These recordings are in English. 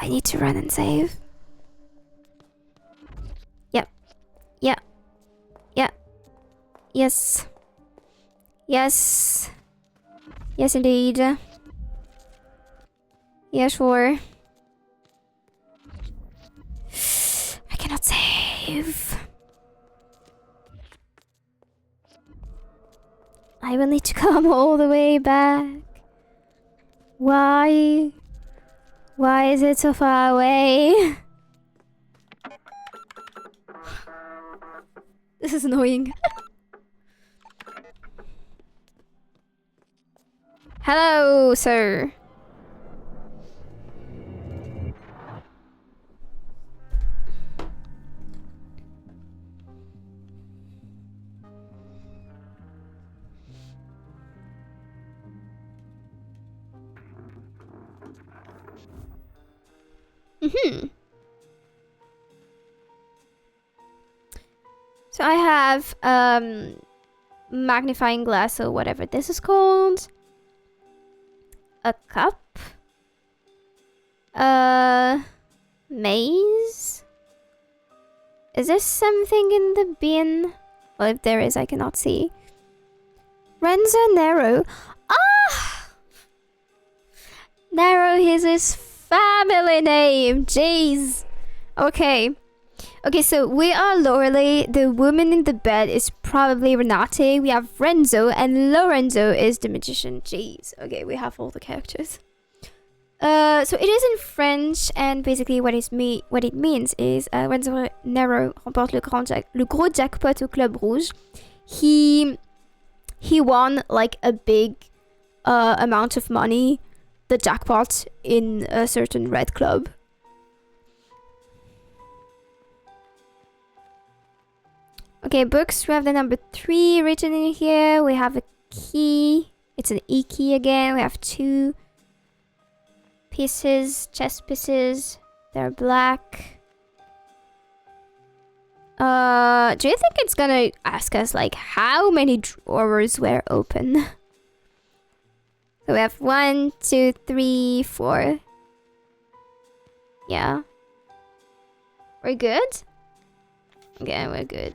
I need to run and save. Yep. Yep. Yep. Yes. Yes. Yes, indeed. Yeah, sure. I cannot save. I will need to come all the way back. Why? Why is it so far away? This is annoying. Hello, sir. So I have magnifying glass or whatever this is called. A cup. Maze. Is there something in the bin? Well, if there is, I cannot see. Renzo Nero. Ah! Nero is his family name. Jeez. Okay. Okay, so we are Lorelei. The woman in the bed is probably Renate. We have Renzo, and Lorenzo is the magician. Jeez. Okay, we have all the characters. So it is in French, and basically what it means is Renzo Nero remporte le gros jackpot au Club Rouge. He won like a big amount of money, the jackpot, in a certain red club. Okay, books. We have the number 3 written in here. We have a key. It's an E key again. We have 2 pieces, chess pieces. They're black. Do you think it's gonna ask us like how many drawers were open? So we have 1, 2, 3, 4. Yeah. We're good? Okay, we're good.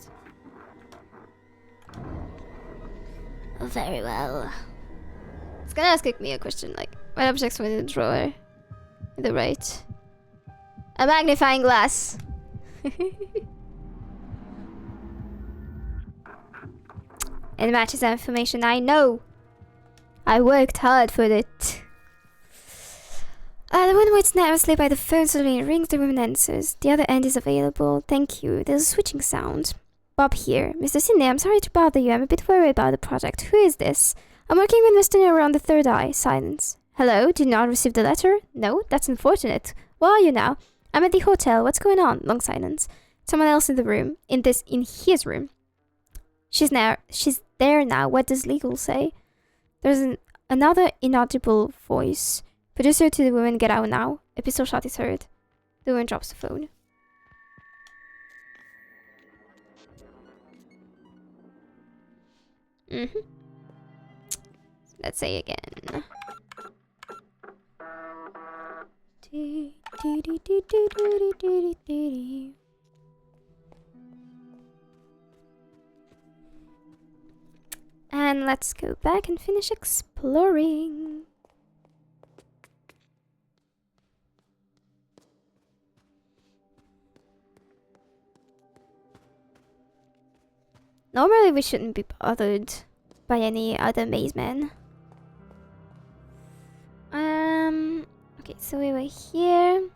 Oh, very well. It's gonna ask me a question like, what objects were in the drawer? In the right. A magnifying glass. It matches the information I know. I worked hard for it. The woman waits nervously by the phone, suddenly it rings, the woman answers. The other end is available. Thank you. There's a switching sound. Bob here. Mr. Sidney, I'm sorry to bother you. I'm a bit worried about the project. Who is this? I'm working with Mr. Nero on the third eye. Silence. Hello? Did not receive the letter? No? That's unfortunate. Where are you now? I'm at the hotel. What's going on? Long silence. Someone else in the room. In his room. She's there now. What does legal say? There's another inaudible voice. Producer to the woman, get out now. A pistol shot is heard. The woman drops the phone. Let's say again. And let's go back and finish exploring. Normally we shouldn't be bothered by any other maze men. Okay, so we were here.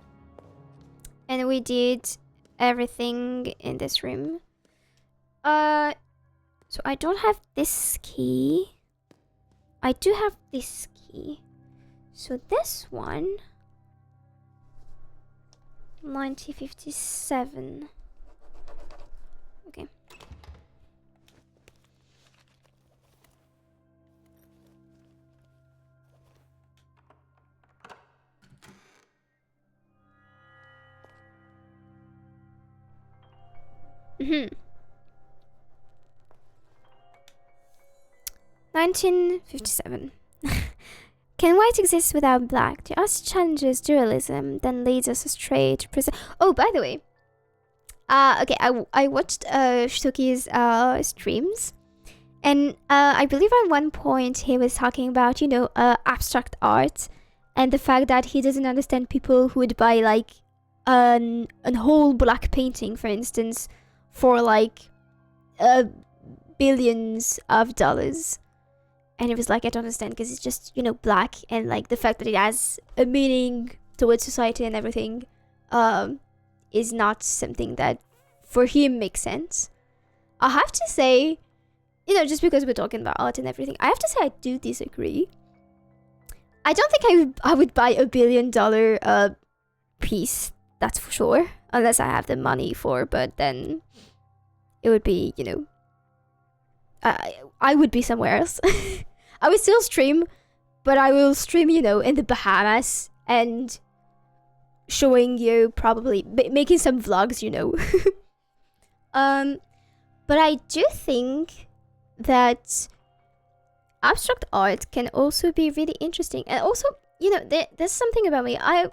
And we did everything in this room. So I don't have this key. I do have this key. So this one... 1957. Okay. Mm-hmm. 1957. Can white exist without black? The art challenges dualism, then leads us astray to present. Oh, by the way, okay, I watched Shutoki's streams, and I believe at one point he was talking about, you know, abstract art, and the fact that he doesn't understand people who would buy like a whole black painting, for instance, for like billions of dollars. And it was like, I don't understand, because it's just, you know, black, and like the fact that it has a meaning towards society and everything is not something that for him makes sense. I have to say, you know, just because we're talking about art and everything, I have to say I do disagree. I don't think I would buy $1 billion piece, that's for sure, unless I have the money for, but then it would be, you know, I would be somewhere else. I would still stream, but I will stream, you know, in the Bahamas and showing you, probably making some vlogs, you know. But I do think that abstract art can also be really interesting. And also, you know, there's something about me. I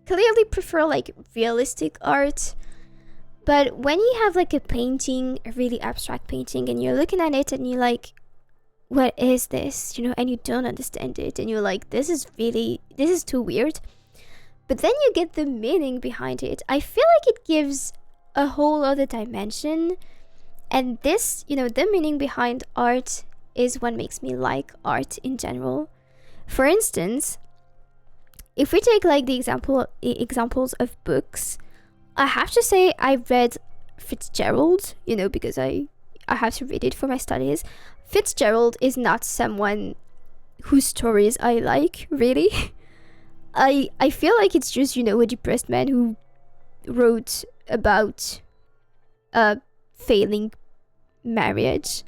clearly prefer like realistic art. But when you have like a painting, a really abstract painting, and you're looking at it and you're like, what is this? You know, and you don't understand it, and you're like, this is too weird. But then you get the meaning behind it. I feel like it gives a whole other dimension. And this, you know, the meaning behind art is what makes me like art in general. For instance, if we take like the examples of books, I have to say I read Fitzgerald, you know, because I have to read it for my studies. Fitzgerald is not someone whose stories I like, really. I feel like it's just, you know, a depressed man who wrote about failing marriage.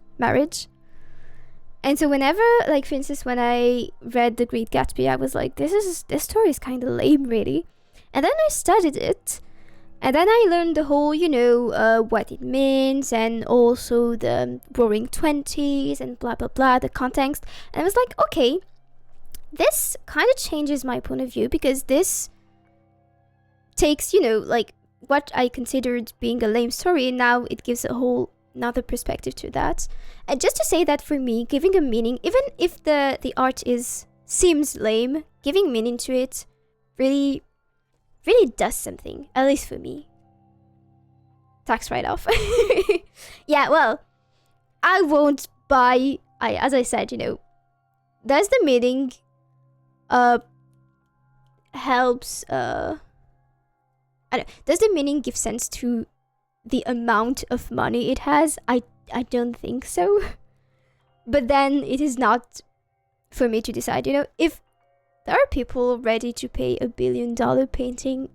And so whenever, like, for instance, when I read The Great Gatsby, I was like, this story is kind of lame, really. And then I studied it, and then I learned the whole, you know, what it means, and also the Roaring Twenties, and blah, blah, blah, the context. And I was like, okay, this kind of changes my point of view, because this takes, you know, like, what I considered being a lame story, and now it gives a whole another perspective to that. And just to say that for me, giving a meaning, even if the art seems lame, giving meaning to it really does something, at least for me. Tax write-off. Yeah, well, I won't buy, as I said, you know, does the meaning helps I don't, does the meaning give sense to the amount of money it has? I don't think so. But then it is not for me to decide, you know. If there are people ready to pay $1 billion painting,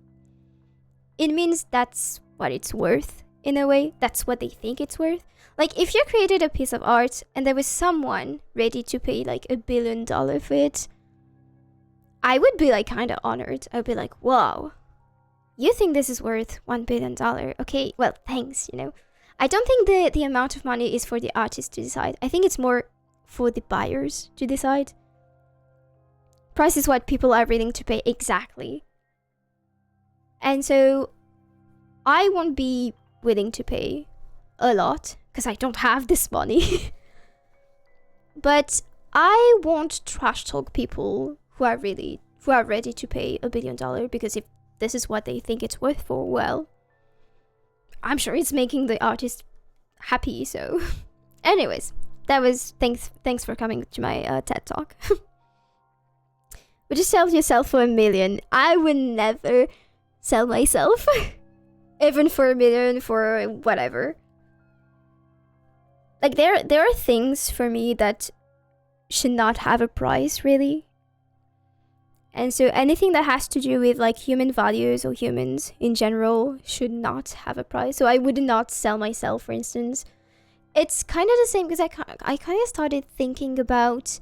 it means that's what it's worth, in a way. That's what they think it's worth. Like, if you created a piece of art and there was someone ready to pay like $1 billion for it, I would be like kind of honored. I would be like, wow, you think this is worth $1 billion? Okay, well, thanks, you know. I don't think the amount of money is for the artist to decide. I think it's more for the buyers to decide. Price is what people are willing to pay, exactly. And so I won't be willing to pay a lot because I don't have this money. But I won't trash talk people who are ready to pay $1 billion, because if this is what they think it's worth for, well, I'm sure it's making the artist happy. So anyways, that was thanks for coming to my TED talk. Would you sell yourself for $1 million? I would never sell myself. Even for $1 million, for whatever. Like, there are things for me that should not have a price, really. And so anything that has to do with like human values or humans in general should not have a price. So I would not sell myself, for instance. It's kind of the same, because I kind of started thinking about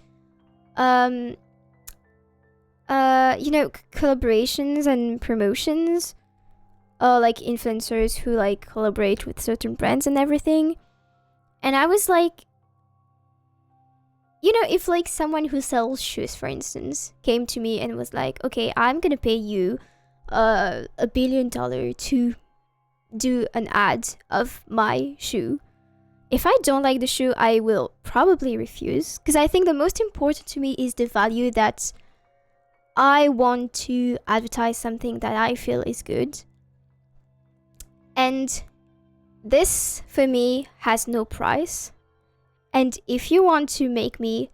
you know, collaborations and promotions, like influencers who like collaborate with certain brands and everything. And I was like, you know, if like someone who sells shoes, for instance, came to me and was like, okay, I'm gonna pay you $1 billion to do an ad of my shoe. If I don't like the shoe, I will probably refuse, because I think the most important to me is the value that I want to advertise something that I feel is good. And this, for me, has no price. And if you want to make me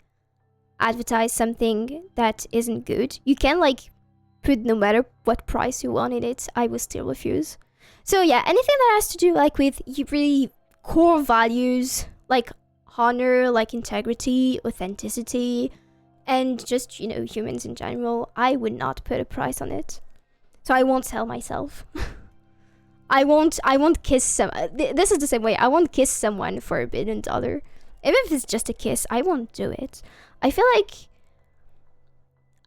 advertise something that isn't good, you can like put no matter what price you wanted it, I will still refuse. So yeah, anything that has to do like with really core values, like honor, like integrity, authenticity, and just, you know, humans in general, I would not put a price on it. So I won't sell myself. I won't kiss some. This is the same way. I won't kiss someone for $1 billion. Even if it's just a kiss, I won't do it. I feel like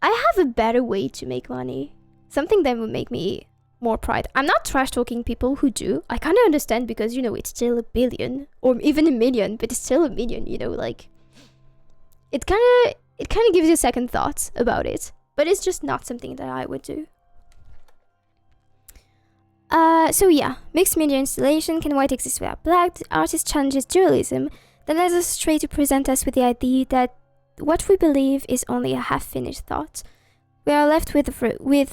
I have a better way to make money. Something that would make me more pride. I'm not trash talking people who do. I kind of understand, because, you know, it's still $1 billion or even $1 million, but it's still $1 million, you know, like it kind of gives you second thoughts about it, but it's just not something that I would do. So yeah, mixed media installation. Can white exist without black? The artist challenges dualism, then leads us straight to present us with the idea that what we believe is only a half-finished thought. We are left with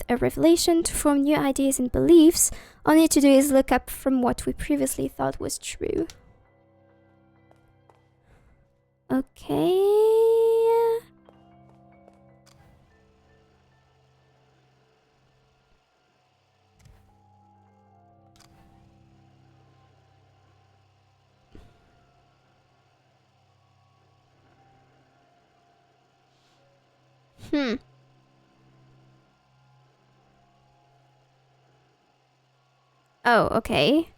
a revelation to form new ideas and beliefs. All we need to do is look up from what we previously thought was true. Okay. Oh, okay.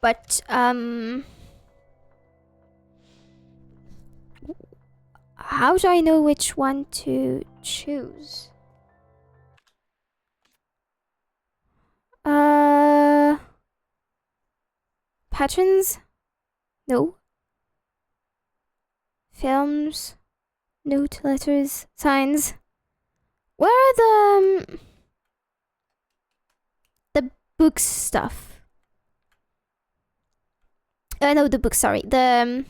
But, how do I know which one to choose? Patterns? No. Films? Note, letters, signs. Where are the books stuff? No, the books, sorry. The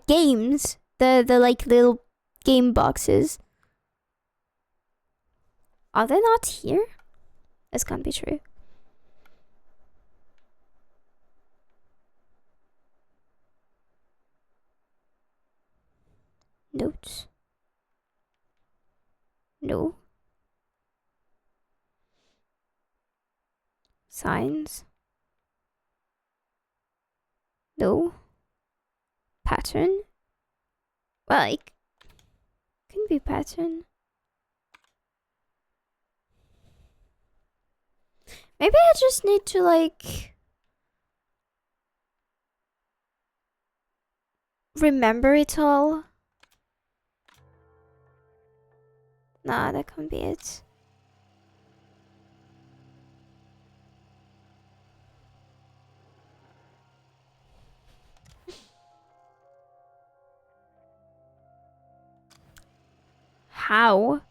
games. The like little game boxes. Are they not here? This can't be true. Notes. No. Signs. No. Pattern. Well, it can be pattern. Maybe I just need to like remember it all. Nah, that can't be it. How?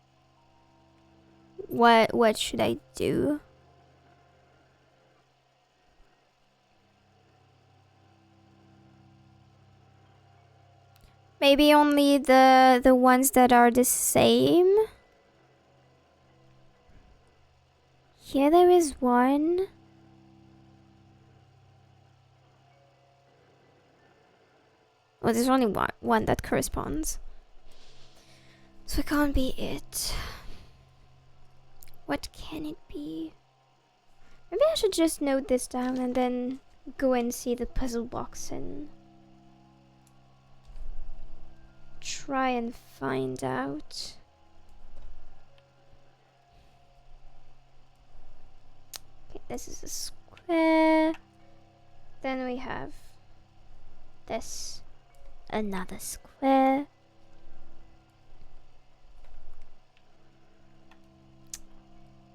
What should I do? Maybe only the ones that are the same? Here there is one. Oh, there's only one that corresponds. So it can't be it. What can it be? Maybe I should just note this down and then go and see the puzzle box and try and find out. Okay, this is a square. Then we have this, another square.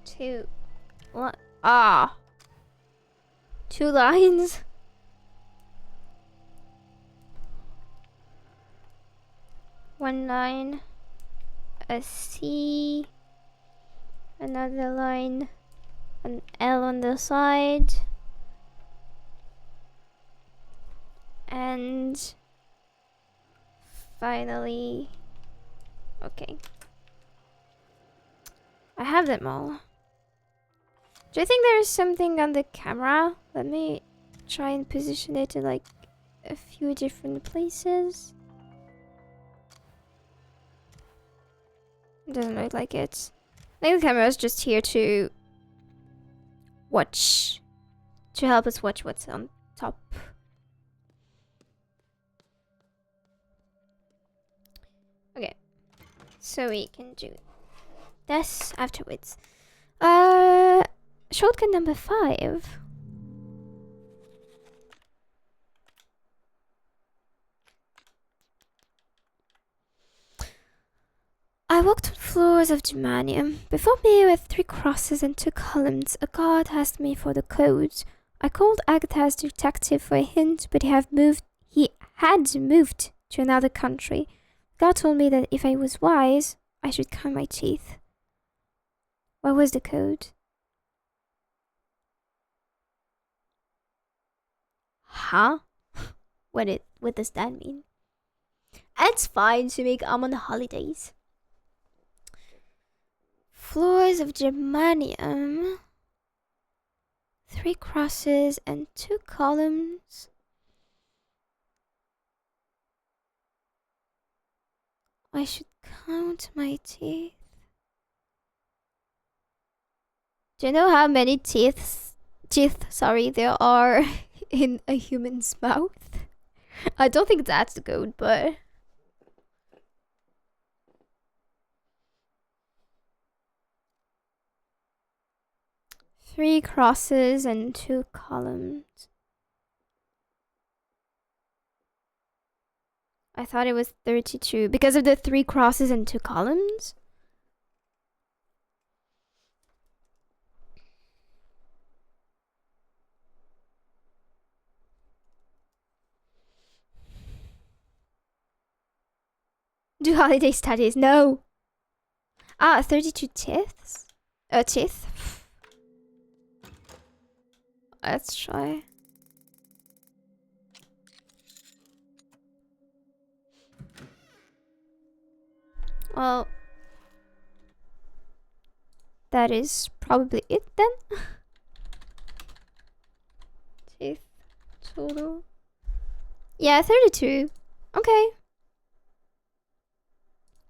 Two What? Ah. 2 lines. One line. A C. Another line. An L on the side. And finally, okay. I have them all. Do you think there is something on the camera? Let me try and position it in like a few different places. Doesn't look like it. I think the camera is just here to watch, to help us watch what's on top. Okay, so we can do this afterwards. Shortcut number 5. I walked on floors of germanium. Before me were 3 crosses and 2 columns. A guard asked me for the code. I called Agatha's detective for a hint, but he had moved to another country. God told me that if I was wise, I should count my teeth. What was the code? Huh? What does that mean? It's fine to make on the holidays. Floors of germanium. 3 crosses and 2 columns. I should count my teeth. Do you know how many teeth there are in a human's mouth? I don't think that's the code, but 3 crosses and 2 columns. I thought it was 32 because of the 3 crosses and 2 columns. Do holiday studies? No. 32 teeth? Teeth? Let's try. Well, that is probably it then. Teeth total. Yeah, 32. Okay.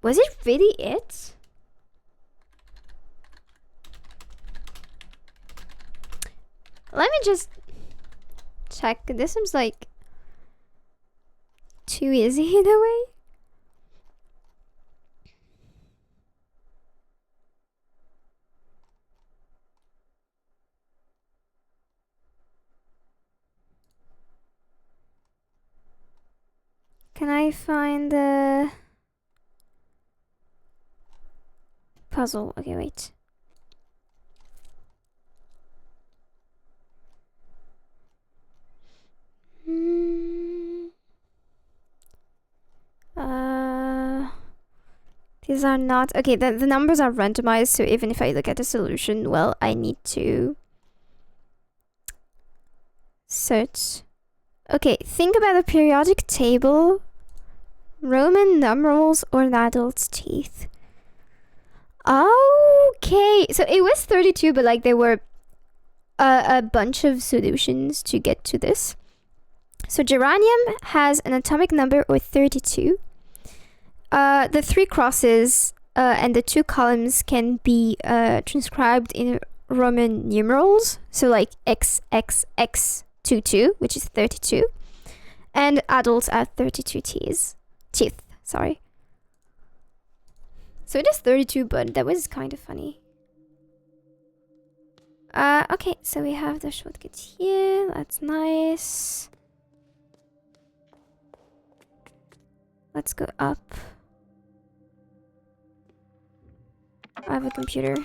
Was it really it? Let me just check. This seems like too easy in a way. Can I find the puzzle? Okay, wait. These are not okay. The numbers are randomized, so even if I look at the solution, well, I need to search. Okay, think about a periodic table, Roman numerals, or an adult's teeth. Okay, so it was 32, but like there were a bunch of solutions to get to this. So geranium has an atomic number of 32. The 3 crosses and the 2 columns can be transcribed in Roman numerals, so like XXX22, which is 32, and adults are 32 teeth. Sorry. So it is 32, but that was kind of funny. Okay, so we have the shortcut here. That's nice. Let's go up. I have a computer.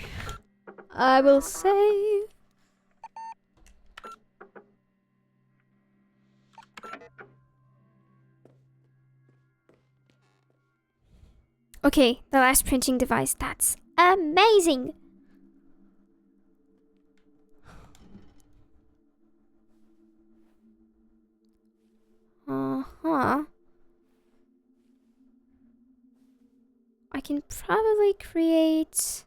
I will say. Okay, the last printing device. That's amazing. Uh-huh. I can probably create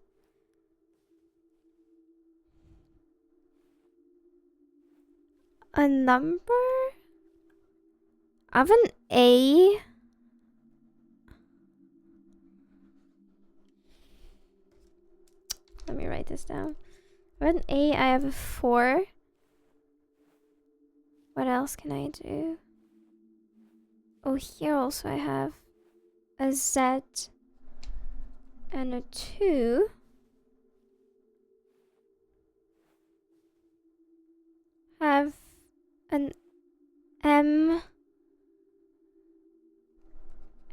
a number of an A. Let me write this down. Of an A, I have a 4. What else can I do? Oh, here also I have a Z and a 2. Have an M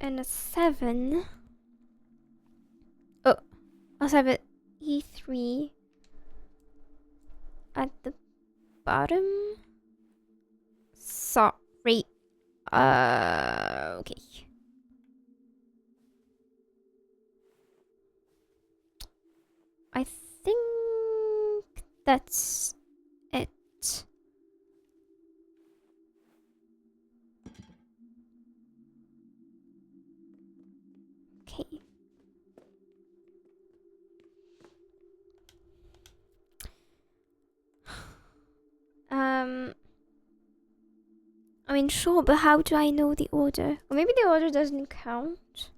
and a 7. Oh, also have an E3 at the bottom. Sorry. Okay. I think that's it. Okay. I mean, sure, but how do I know the order? Or maybe the order doesn't count.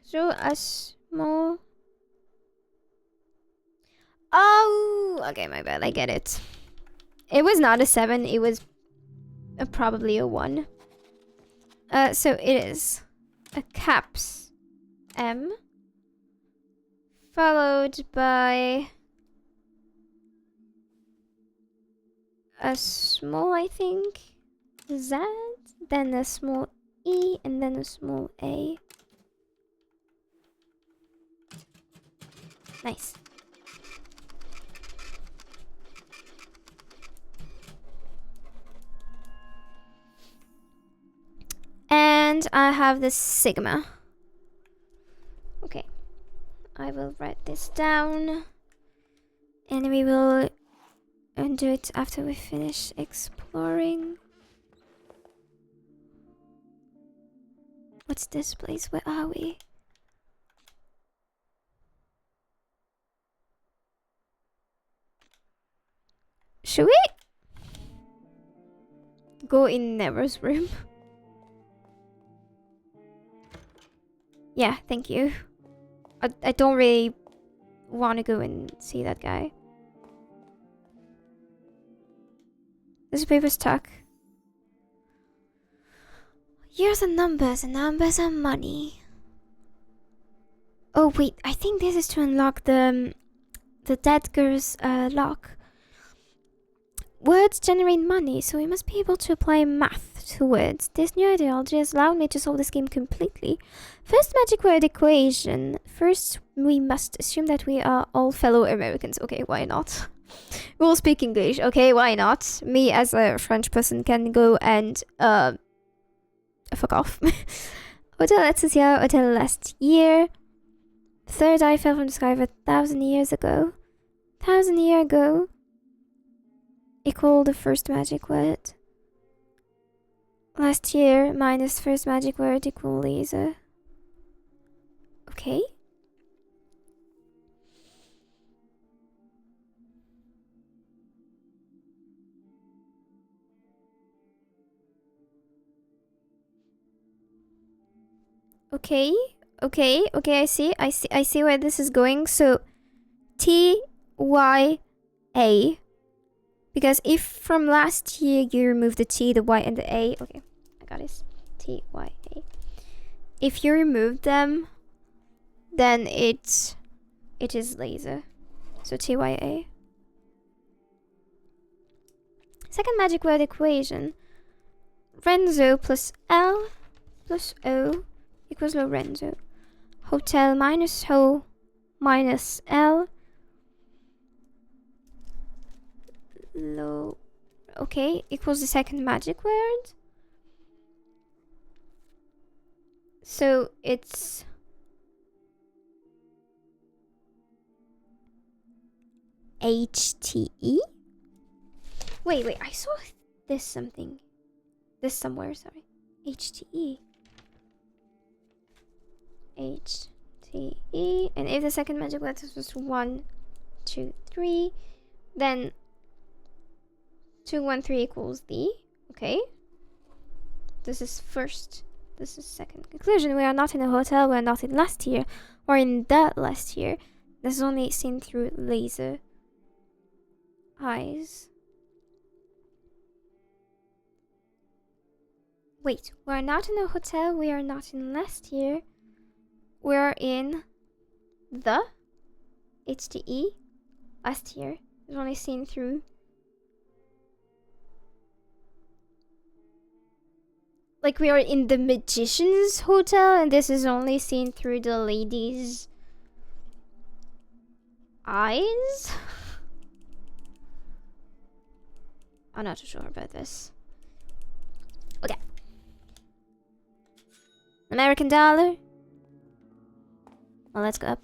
So a small. Oh, okay, my bad. I get it. It was not a 7. It was probably a 1. So it is a caps M followed by a small, I think, Z, then a small E, and then a small A. Nice. And I have the sigma. Okay. I will write this down. And we will do it after we finish exploring. What's this place? Where are we? Should we go in Nero's room? Yeah, thank you. I don't really want to go and see that guy. This paper's stuck. Years and numbers are money. Oh wait, I think this is to unlock the dead girl's lock. Words generate money, so we must be able to apply math to words. This new ideology has allowed me to solve this game completely. First magic word equation. First, we must assume that we are all fellow Americans. Okay, why not? We'll speak English. Okay, why not? Me as a French person can go and fuck off. Hotel Excelsior, hotel last year. Third eye fell from the sky 1,000 years ago. 1,000 years ago. Equal the first magic word. Last year minus first magic word equal laser. Okay. Okay, I see where this is going. So TYA. Because if from last year you remove the T, the Y, and the A, okay, I got this. TYA. If you remove them, then it is laser. So TYA. Second magic word equation. Renzo plus L plus O equals Lorenzo. Hotel minus Ho minus L. Low. Okay, equals the second magic word. So it's HTE. Wait, I saw this somewhere, sorry. HTE. HTE. And if the second magic letter was 1, 2, 3, then 2, 1, 3 equals D. Okay. This is first. This is second. Conclusion: we are not in a hotel. We are not in last year, or in the last year. This is only seen through laser eyes. Wait, we are not in a hotel. We are not in last year. We are in the HTE last year. It's only seen through. Like we are in the magician's hotel, and this is only seen through the lady's eyes. I'm not too sure about this. Okay. American dollar. Well, let's go up.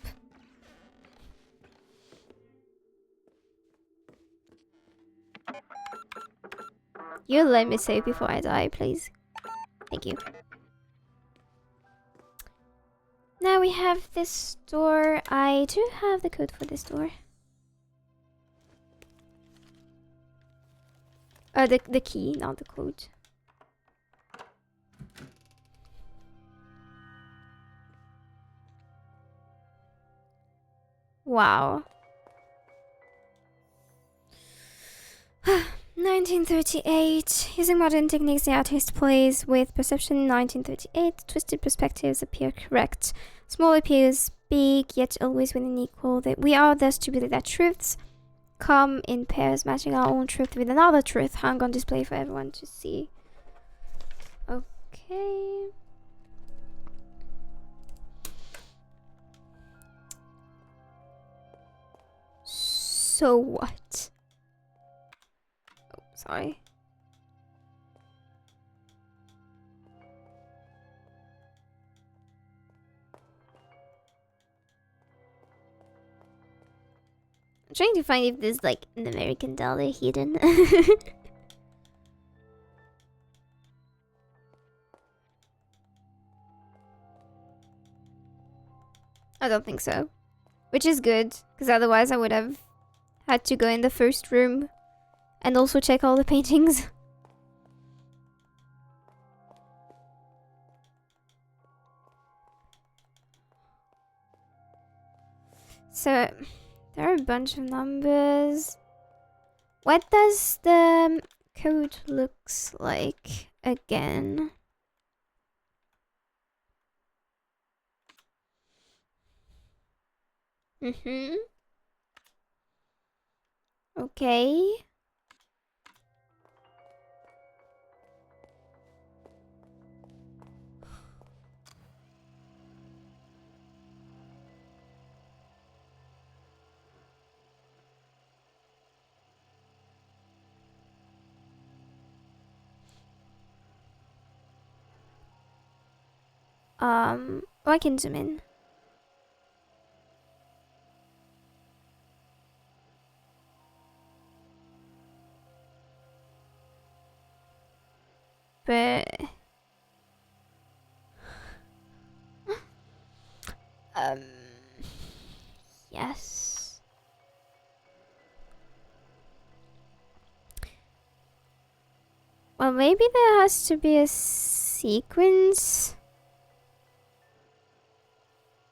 You let me save before I die, please. Thank you. Now we have this door. I do have the code for this door. The key, not the code. Wow. 1938. Using modern techniques, the artist plays with perception. 1938. Twisted perspectives appear correct. Small appears big, yet always within equal. We are thus to believe that truths come in pairs, matching our own truth with another truth hung on display for everyone to see. Okay. So what? Oh, sorry. I'm trying to find if there's like an American dollar hidden. I don't think so. Which is good, because otherwise I would have had to go in the first room and also check all the paintings. So, there are a bunch of numbers. What does the code looks like again? Okay. I can zoom in. But yes. Well, maybe there has to be a sequence.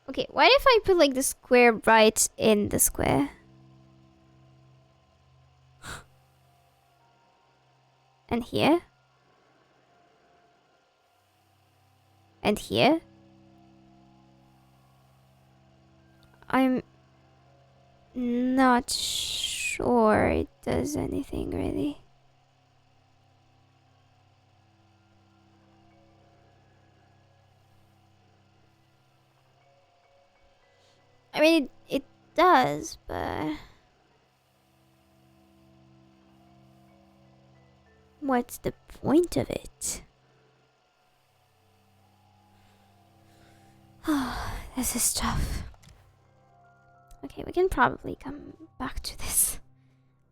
Okay, what if I put like the square right in the square? And here? And here? I'm not sure it does anything really. I mean, it does, but... What's the point of it? Oh, this is tough. Okay, we can probably come back to this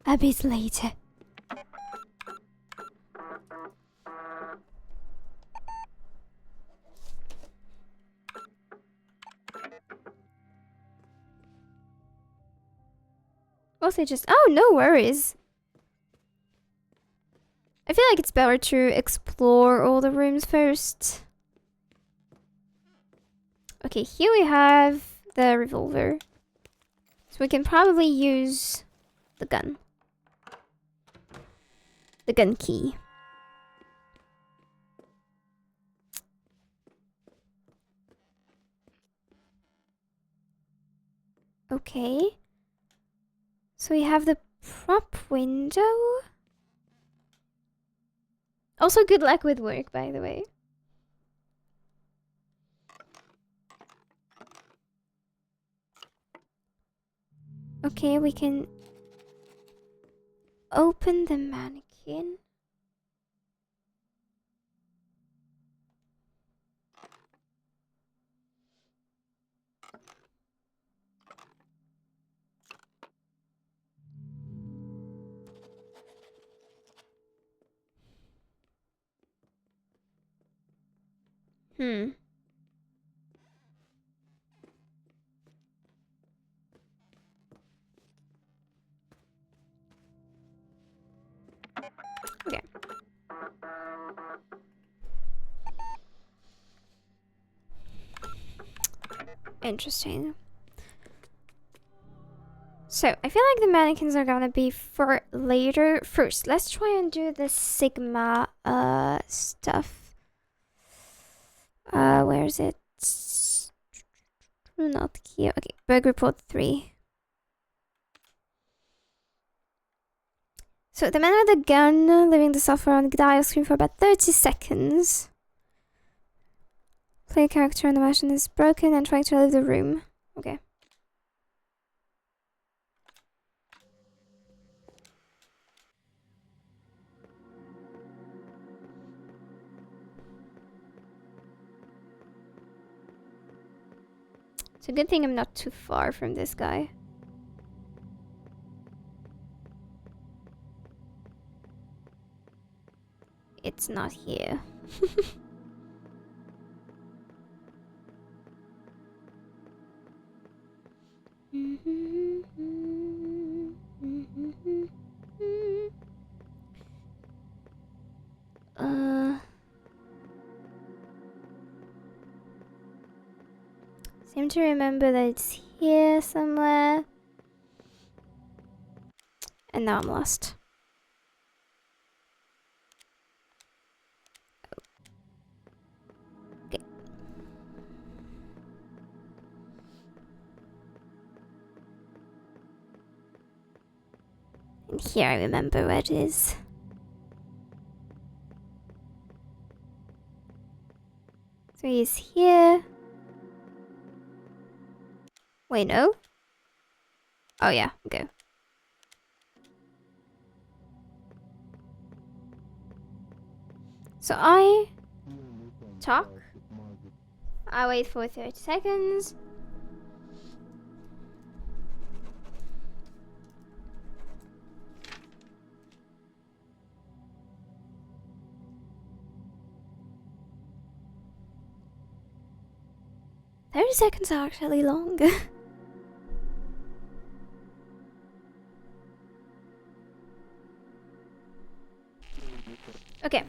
a bit later. Also just... Oh, no worries. I feel like it's better to explore all the rooms first. Okay, here we have the revolver. So we can probably use the gun. The gun key. Okay. So we have the prop window. Also, good luck with work, by the way. Okay, we can open the mannequin. Hmm. Okay. Interesting. So, I feel like the mannequins are gonna be for later. First, let's try and do the Sigma stuff. Where is it? Not here. Okay, bug report 3. So, the man with the gun leaving the software on the dial screen for about 30 seconds. Play a character on the machine is broken and trying to leave the room. Okay. It's a good thing I'm not too far from this guy. It's not here. Seem to remember that it's here somewhere. And now I'm lost. Okay. And here I remember where it is. So he's here. Wait, no? Oh yeah, okay. So I talk. I wait for 30 seconds. Seconds are actually long. Okay.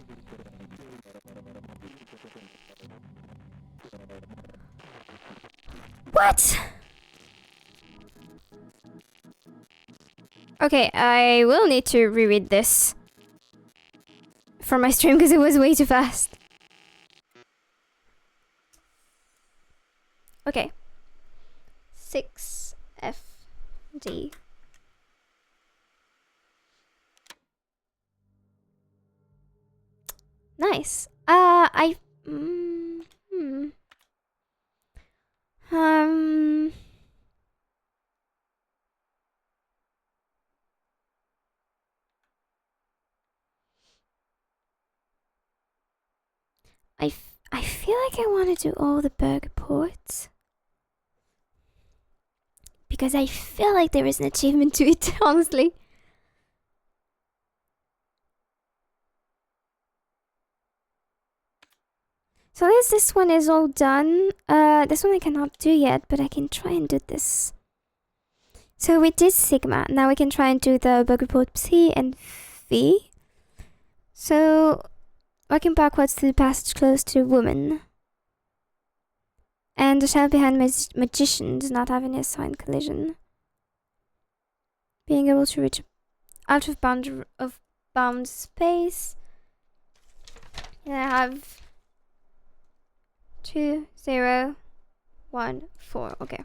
What? Okay, I will need to reread this for my stream because it was way too fast. Okay. 6FD. Nice. Um I feel like I want to do all the burger ports. Because I feel like there is an achievement to it, honestly. So as this one is all done, this one I cannot do yet, but I can try and do this. So we did Sigma, now we can try and do the burger port C and V. So, working backwards to the passage close to woman. And the shell behind magician does not have any assigned collision. Being able to reach out of bound space. And I have 2, 0, 1, 4. Okay.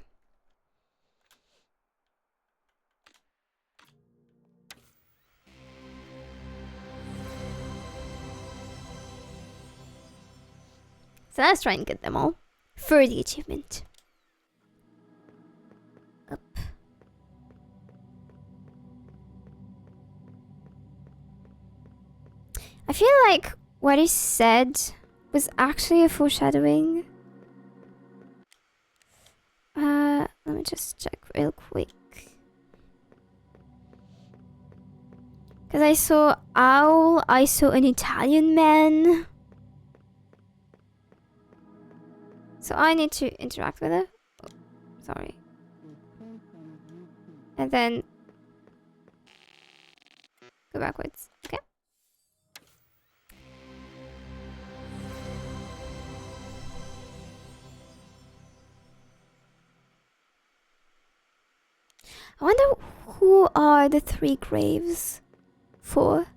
So let's try and get them all for the achievement. Up. I feel like what he said was actually a foreshadowing. Let me just check real quick. Because I saw owl, I saw an Italian man. So I need to interact with it. Oh, sorry. And then go backwards. Okay. I wonder who are the 3 graves for?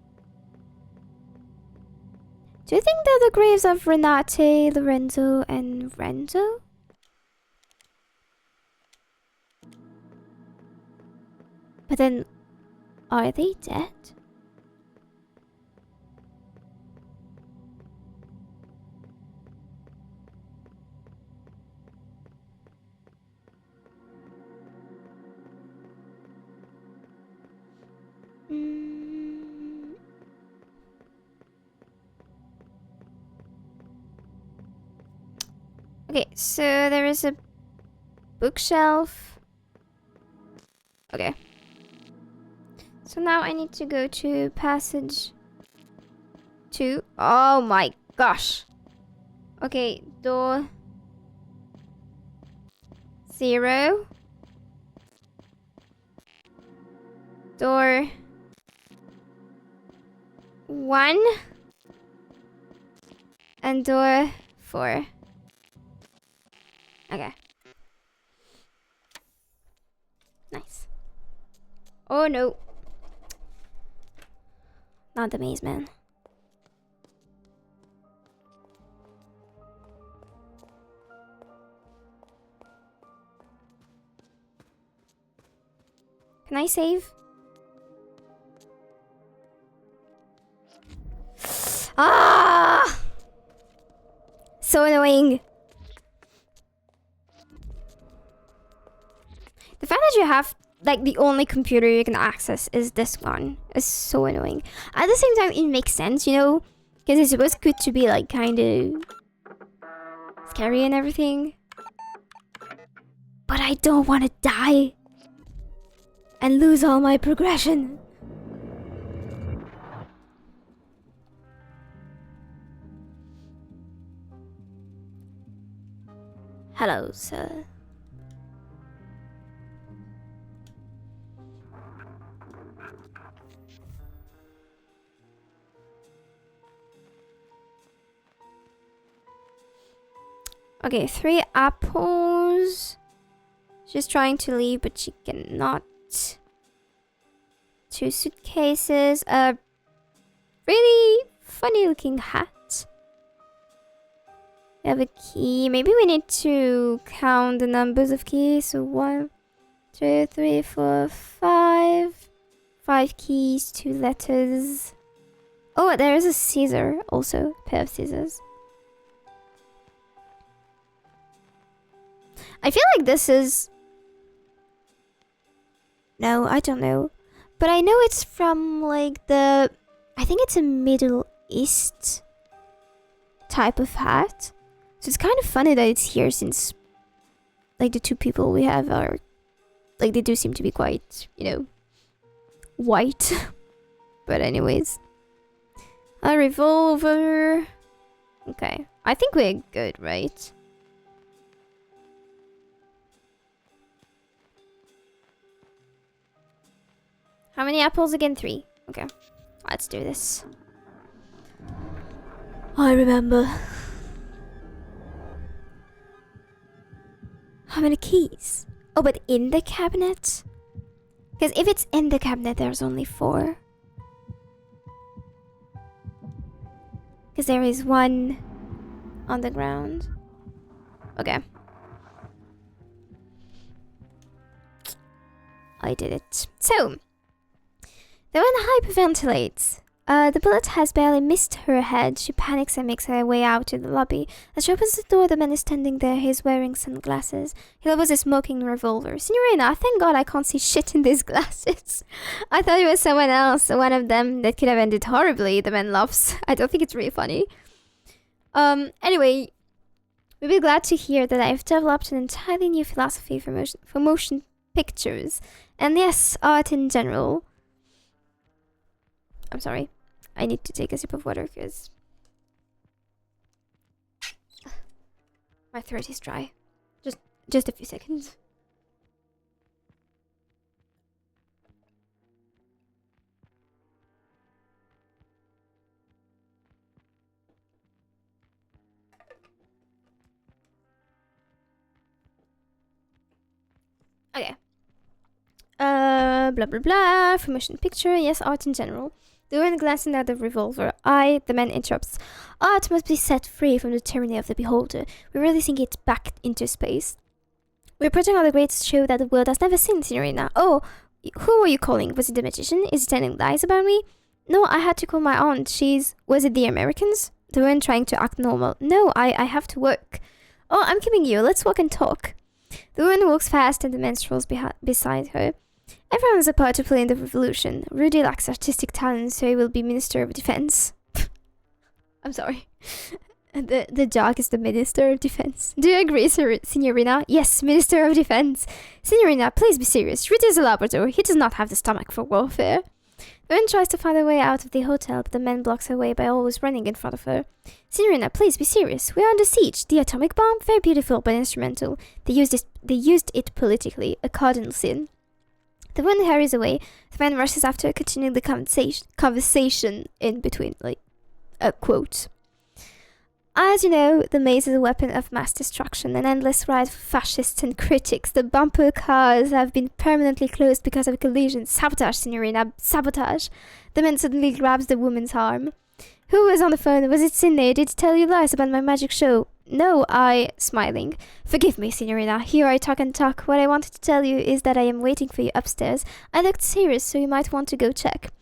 Do you think they're the graves of Renate, Lorenzo, and Renzo? But then, are they dead? Okay, so there is a bookshelf. Okay. So now I need to go to passage 2. Oh my gosh. Okay, door 0. Door 1. And door 4. Okay. Nice. Oh no. Not the maze man. Can I save? Ah! So annoying. The fact that you have, like, the only computer you can access is this one is so annoying. At the same time, it makes sense, you know? Because it's supposed to be, like, kind of scary and everything. But I don't want to die and lose all my progression. Hello, sir. Okay, 3 apples. She's trying to leave, but she cannot. 2 suitcases. A really funny looking hat. We have a key. Maybe we need to count the numbers of keys. So 1, 2, 3, 4, 5. 5 keys, 2 letters. Oh, there is a scissor also. A pair of scissors. I feel like this is... No, I don't know. But I know it's from like the... I think it's a Middle East type of hat. So it's kind of funny that it's here since like the two people we have are like they do seem to be quite, you know, white. But anyways. A revolver. Okay. I think we're good, right? How many apples again? 3. Okay. Let's do this. I remember. How many keys? Oh, but in the cabinet? Because if it's in the cabinet, there's only 4. Because there is 1 on the ground. Okay. I did it. So, the one hyperventilates. The bullet has barely missed her head. She panics and makes her way out to the lobby. As she opens the door, the man is standing there. He's wearing sunglasses. He levels a smoking revolver. Signorina, thank God I can't see shit in these glasses. I thought it was someone else, one of them that could have ended horribly. The man laughs. I don't think it's really funny. Anyway, we'll be glad to hear that I've developed an entirely new philosophy for motion pictures. And yes, art in general. I'm sorry. I need to take a sip of water because my throat is dry. Just a few seconds. Okay. Blah blah blah. For motion picture, yes, art in general. The woman glancing at the revolver. The man interrupts. Art must be set free from the tyranny of the beholder. We're releasing it back into space. We're putting on the greatest show that the world has never seen, Signorina. Oh, who were you calling? Was it the magician? Is he telling lies about me? No, I had to call my aunt. Was it the Americans? The woman trying to act normal. No, I have to work. Oh, I'm keeping you. Let's walk and talk. The woman walks fast and the man strolls beside her. Everyone has a part to play in the revolution. Rudy lacks artistic talent, so he will be Minister of Defense. I'm sorry. The dog is the Minister of Defense. Do you agree, Signorina? Yes, Minister of Defense. Signorina, please be serious. Rudy is a Labrador. He does not have the stomach for warfare. The woman tries to find a way out of the hotel, but the man blocks her way by always running in front of her. Signorina, please be serious. We are under siege. The atomic bomb? Very beautiful, but instrumental. They used it politically. A cardinal sin. The woman hurries away. The man rushes after her, continuing the conversation in between, like, a quote. As you know, the maze is a weapon of mass destruction, an endless ride for fascists and critics. The bumper cars have been permanently closed because of a collision. Sabotage, Signorina, sabotage. The man suddenly grabs the woman's arm. Who was on the phone? Was it Sydney? Did he tell you lies about my magic show? No, smiling. Forgive me, Signorina. Here I talk and talk. What I wanted to tell you is that I am waiting for you upstairs. I looked serious, so you might want to go check.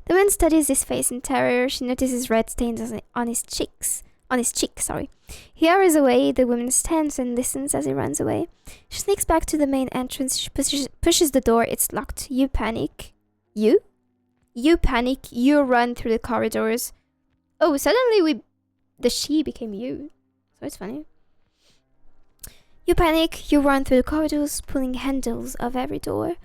The man studies his face in terror. She notices red stains on his cheeks. On his cheek, sorry. He hurries away. The woman stands and listens as he runs away. She sneaks back to the main entrance. She pushes the door. It's locked. You panic. You? You panic. You run through the corridors. Oh, suddenly the she became you. So it's funny. You panic. You run through the corridors, pulling handles of every door.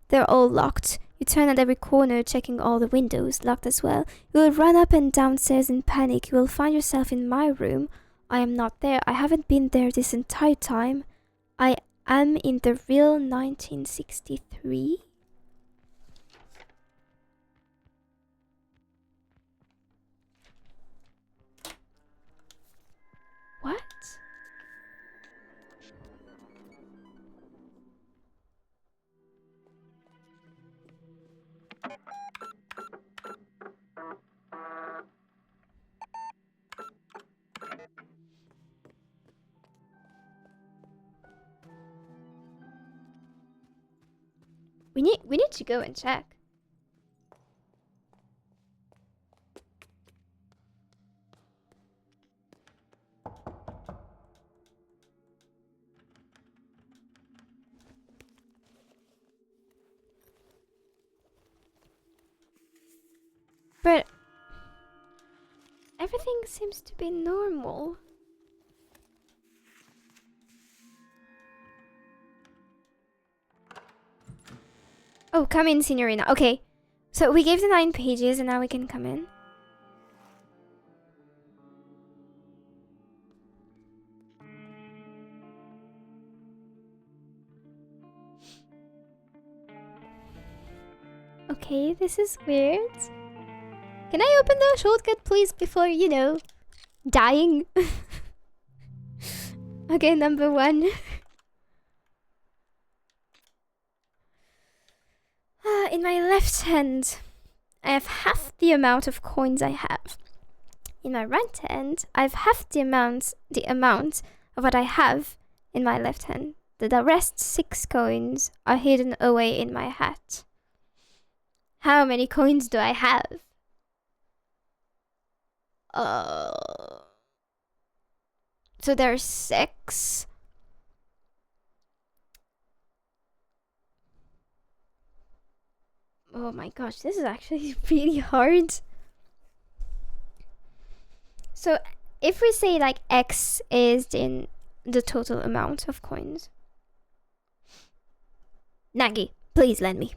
They're all locked. You turn at every corner, checking all the windows, locked as well. You will run up and downstairs in panic. You will find yourself in my room. I am not there. I haven't been there this entire time. I am in the real 1963. What? We need to go and check. But everything seems to be normal. Oh, come in, Signorina. Okay. So we gave the 9 pages and now we can come in. Okay, this is weird. Can I open the shortcut, please, before, you know, dying? Okay, number 1. In my left hand, I have half the amount of coins I have. In my right hand, I have half the amount of what I have in my left hand. The rest 6 coins are hidden away in my hat. How many coins do I have? So there's 6. Oh my gosh, this is actually really hard. So if we say like X is in the total amount of coins. Nagi, please lend me.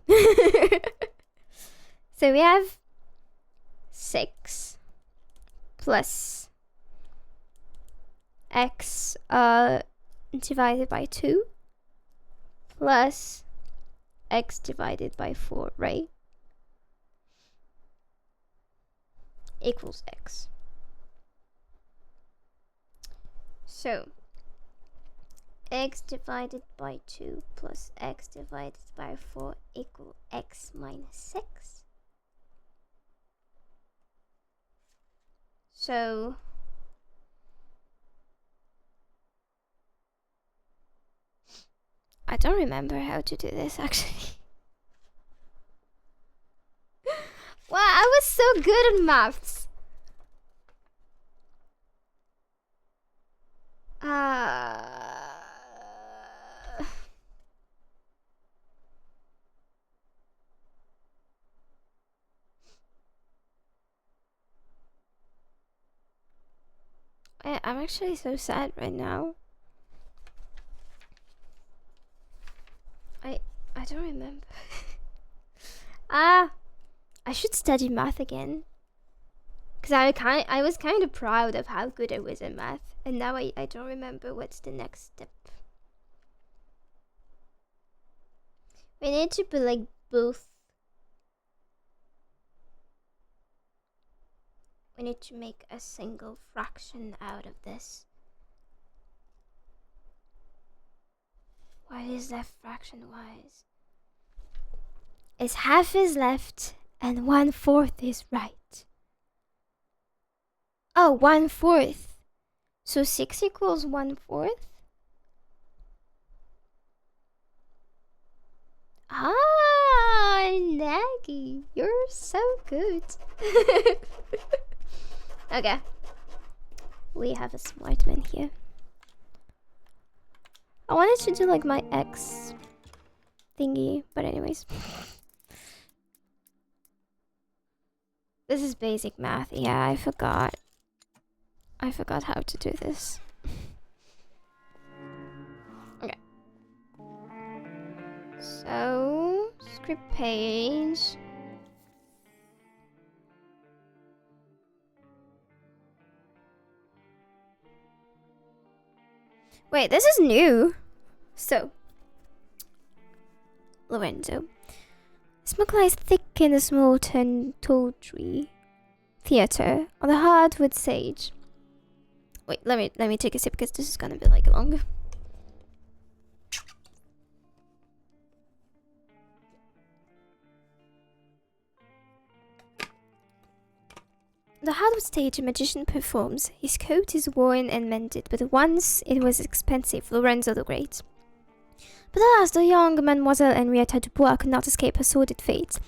So we have 6 plus X divided by 2 plus X divided by 4, right? Equals X. So X divided by 2 plus X divided by 4 equal X minus 6. So I don't remember how to do this actually. Wow, I was so good at maths. I'm actually so sad right now. I don't remember. I should study math again. Cause I was kind of proud of how good I was at math, and now I don't remember what's the next step. We need to put like both. We need to make a single fraction out of this. What is that fraction wise? It's half is left and 1/4 is right. Oh, 1/4. So 6 equals 1/4? Ah, Naggy, you're so good. Okay. We have a smart man here. I wanted to do like my X thingy, but anyways. This is basic math. Yeah, I forgot. I forgot how to do this. Okay. So, script page. Wait, this is new. So, Lorenzo. Smoke lies thick in the small tawdry theater on the hardwood sage. Wait, let me take a sip because this is gonna be like long. The hardwood stage a magician performs. His coat is worn and mended, but once it was expensive, Lorenzo the Great. But alas, the young Mademoiselle Henrietta Dubois could not escape her sordid fate.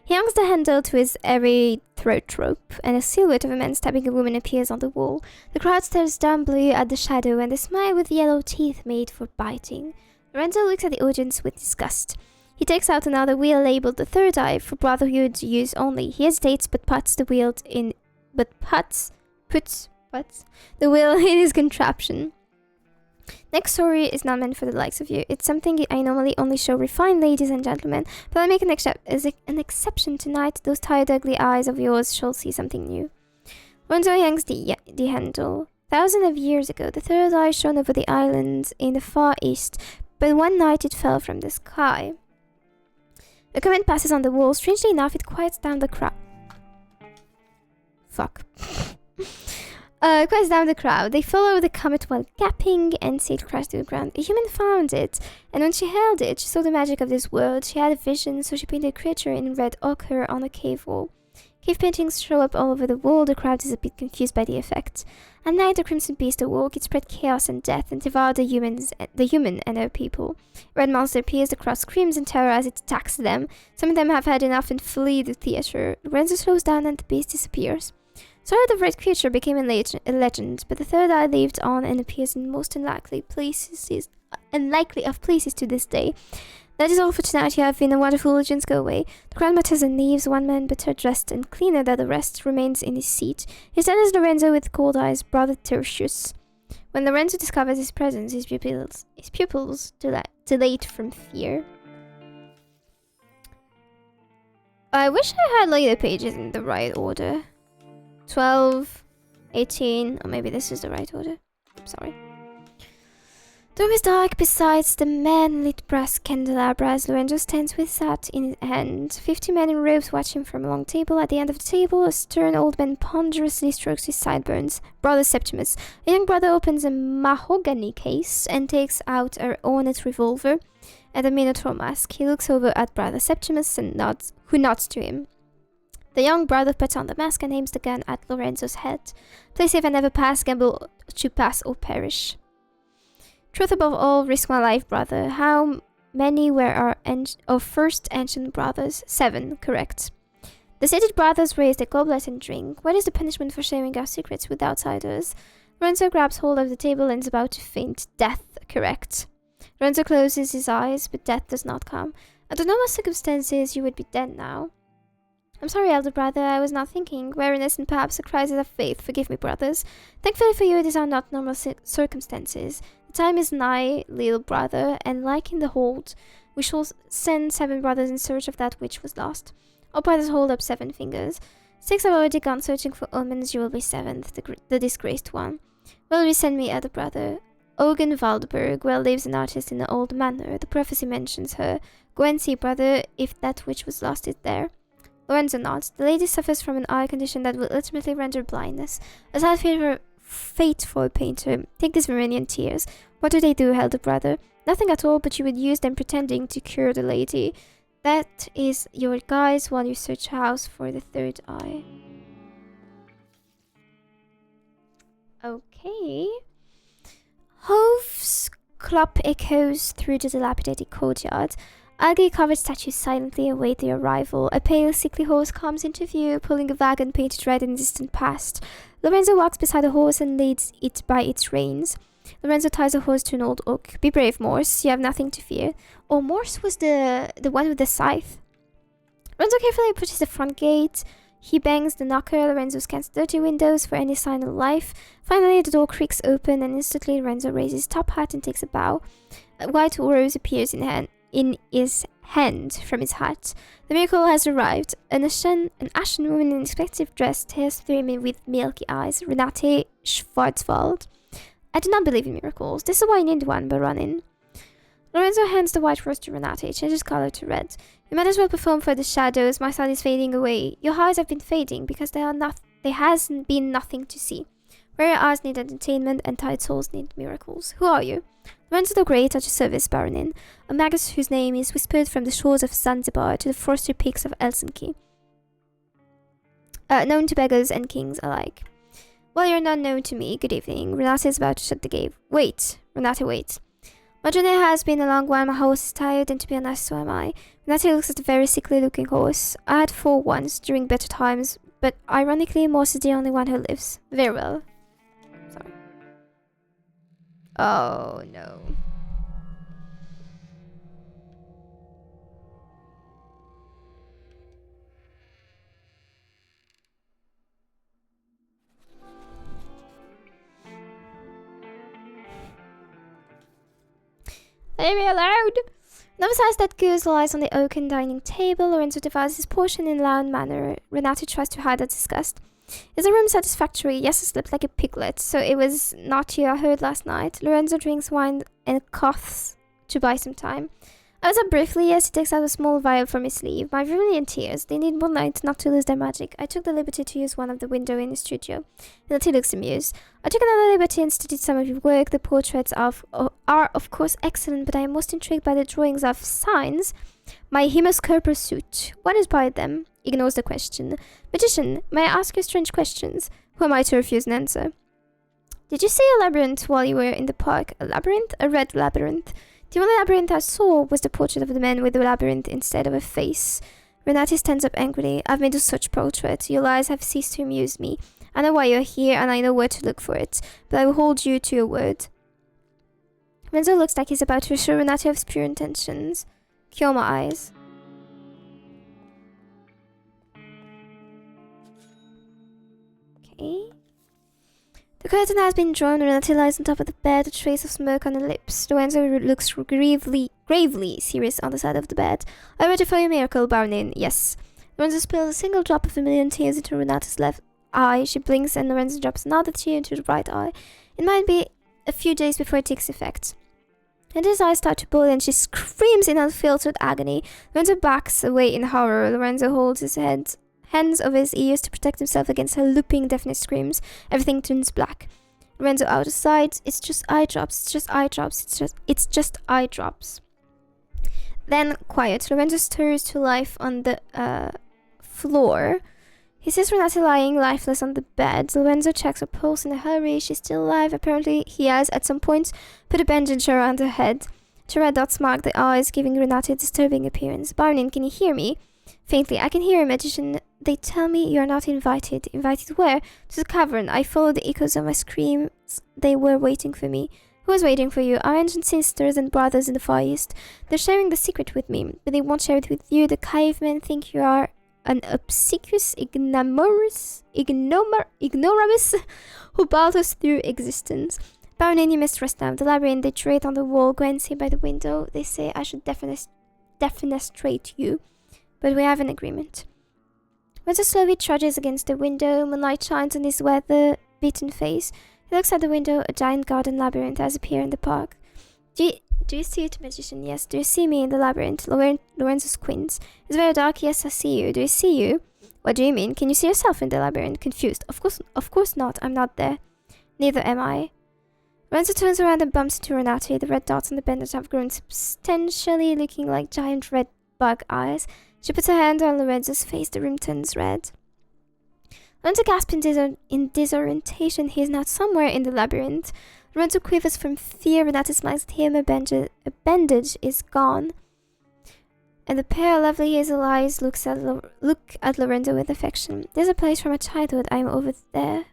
He hangs the handle to his airy throat rope, and a silhouette of a man stabbing a woman appears on the wall. The crowd stares dumbly at the shadow, and they smile with yellow teeth made for biting. Lorenzo looks at the audience with disgust. He takes out another wheel labeled the third eye for Brotherhood use only. He hesitates, but puts puts what? The will in his contraption. Next story is not meant for the likes of you. It's something I normally only show refined ladies and gentlemen, but I make an exception tonight. Those tired, ugly eyes of yours shall see something new. Lorenzo yanks the handle. Thousands of years ago, the third eye shone over the islands in the far east, but one night it fell from the sky. A comet passes on the wall. Strangely enough, it quiets down the crowd. Quiets down the crowd. They follow the comet while gapping and see it crash to the ground. A human found it, and when she held it, she saw the magic of this world. She had a vision, so she painted a creature in red ochre on a cave wall. Cave paintings show up all over the wall. The crowd is a bit confused by the effect. At night, the crimson beast awoke. It spread chaos and death and devoured the human and their people. A red monster appears. The crowd screams in terror as it attacks them. Some of them have had enough and flee the theater. Lorenzo slows down and the beast disappears. Sorry, the red creature became a legend, but the third eye lived on and appears in most unlikely of places to this day. That is all for tonight. You have been a wonderful legends. Go away. The crowd mutters and leaves. One man, better dressed and cleaner than the rest, remains in his seat. His son is Lorenzo with cold eyes, brother Tertius. When Lorenzo discovers his presence, his pupils dilate from fear. I wish I had like the pages in the right order. 12, 18, or maybe this is the right order. Sorry. The room is dark. Besides the man-lit brass candelabras, Lorenzo stands with that in his hand. 50 men in robes watch him from a long table. At the end of the table, a stern old man ponderously strokes his sideburns. Brother Septimus. A young brother opens a mahogany case and takes out an ornate revolver and a minotaur mask. He looks over at Brother Septimus and who nods to him. The young brother puts on the mask and aims the gun at Lorenzo's head. Play safe and never pass. Gamble to pass or perish. Truth above all, risk my life, brother. How many were our first ancient brothers? 7, correct. The sated brothers raise their goblet and drink. What is the punishment for sharing our secrets with outsiders? Lorenzo grabs hold of the table and is about to faint. Death, correct. Lorenzo closes his eyes, but death does not come. Under normal circumstances, you would be dead now. I'm sorry, elder brother, I was not thinking. Weariness and perhaps a crisis of faith. Forgive me, brothers. Thankfully for you, these are not normal circumstances. The time is nigh, little brother, and like in the hold, we shall send 7 brothers in search of that which was lost. All brothers hold up 7 fingers. 6 have already gone searching for omens. You will be 7th, the disgraced one. Will you send me, elder brother? Ogen Waldberg well lives an artist in the old manor. The prophecy mentions her. Go and see, brother, if that which was lost is there. Lorenzo nods. The lady suffers from an eye condition that will ultimately render blindness. A sad fate for a painter. Take these Vermilion tears. What do they do, elder brother? Nothing at all, but you would use them pretending to cure the lady. That is your guise while you search a house for the third eye. Okay. Hove's clop echoes through the dilapidated courtyard. Algae-covered statues silently await their arrival. A pale, sickly horse comes into view, pulling a wagon painted red in the distant past. Lorenzo walks beside the horse and leads it by its reins. Lorenzo ties the horse to an old oak. Be brave, Morse. You have nothing to fear. Oh, Morse was the one with the scythe. Lorenzo carefully approaches the front gate. He bangs the knocker. Lorenzo scans the dirty windows for any sign of life. Finally, the door creaks open, and instantly Lorenzo raises his top hat and takes a bow. A white rose appears in his hand from his hat. The miracle has arrived. An ashen woman in inspective dress stares through him with milky eyes. Renate Schwarzwald. I do not believe in miracles. This is why I named one, but run in. Lorenzo hands the white rose to Renate. It changes color to red. You might as well perform for the shadows. My sun is fading away. Your eyes have been fading because there has been nothing to see. Weary eyes need entertainment and tired souls need miracles. Who are you? Lorenzo the Great at your service, Baronin. A magus whose name is whispered from the shores of Zanzibar to the frosty peaks of Helsinki. Known to beggars and kings alike. Well, you're not known to me. Good evening. Renate is about to shut the gate. Wait. Renate, wait. My journey has been a long one. My horse is tired, and to be honest, so am I. Renate looks at a very sickly-looking horse. I had 4 once, during better times, but ironically, Morse is the only one who lives. Very well. Sorry. Oh, no. leave me alone! Another size that goose lies on the oaken dining table. Lorenzo devours his portion in a loud manner. Renata tries to hide her disgust. Is the room satisfactory? Yes, I slept like a piglet, so it was not you I heard last night. Lorenzo drinks wine and coughs to buy some time. I was up briefly, yes, he takes out a small vial from his sleeve. My brilliant tears. They need moonlight not to lose their magic. I took the liberty to use one of the windows in the studio. And he looks amused. I took another liberty and studied some of your work. The portraits are, of course, excellent, but I am most intrigued by the drawings of signs. My Himmelskerper suit. What inspired them? Ignores the question. Magician, may I ask you strange questions? Who am I to refuse an answer? Did you see a labyrinth while you were in the park? A labyrinth? A red labyrinth. The only labyrinth I saw was the portrait of the man with the labyrinth instead of a face. Renati stands up angrily. I've made such portrait. Your lies have ceased to amuse me. I know why you're here, and I know where to look for it, but I will hold you to your word. Renzo looks like he's about to assure Renati of his pure intentions. Cure my eyes. Okay. The curtain has been drawn. Renati lies on top of the bed, a trace of smirk on her lips. Lorenzo looks gravely serious on the side of the bed. Are you ready for your miracle, Baronin? Yes. Lorenzo spills a single drop of vermilion tears into Renata's left eye. She blinks and Lorenzo drops another tear into the right eye. It might be a few days before it takes effect. And his eyes start to boil and she screams in unfiltered agony. Lorenzo backs away in horror. Lorenzo holds his hands over his ears to protect himself against her looping deafening screams. Everything turns black. Lorenzo out of sight. It's just eye drops. It's just eye drops. It's just eye drops. Then quiet. Lorenzo stirs to life on the floor. He sees Renata lying lifeless on the bed. Lorenzo checks her pulse in a hurry. She's still alive. Apparently he has at some point put a bandage around her head. Two red dots mark the eyes, giving Renata a disturbing appearance. Baronin, can you hear me? Faintly, I can hear a magician. They tell me you are not invited. Invited where? To the cavern. I followed the echoes of my screams. They were waiting for me. Who is waiting for you? Our ancient sisters and brothers in the Far East. They're sharing the secret with me, but they won't share it with you. The cavemen think you are an obsequious ignoramus who battles through existence. Baronin, you must rest now. The labyrinth they trade on the wall. Go and sit by the window. They say I should defenestrate you, but we have an agreement. Renzo slowly trudges against the window. Moonlight shines on his weather-beaten face. He looks at the window. A giant garden labyrinth has appeared in the park. Do you see it, magician? Yes. Do you see me in the labyrinth? Lorenzo squints. It's very dark. Yes, I see you. Do you see you? What do you mean? Can you see yourself in the labyrinth? Confused. Of course not. I'm not there. Neither am I. Lorenzo turns around and bumps into Renata. The red dots on the bandage have grown substantially, looking like giant red bug eyes. She puts her hand on Lorenzo's face. The room turns red. Lorenzo gasps in disorientation. He is now somewhere in the labyrinth. Lorenzo quivers from fear. Renata smiles at him. A bandage is gone. And the pair of lovely hazel eyes look at Lorenzo with affection. There's a place from my childhood. I'm over there.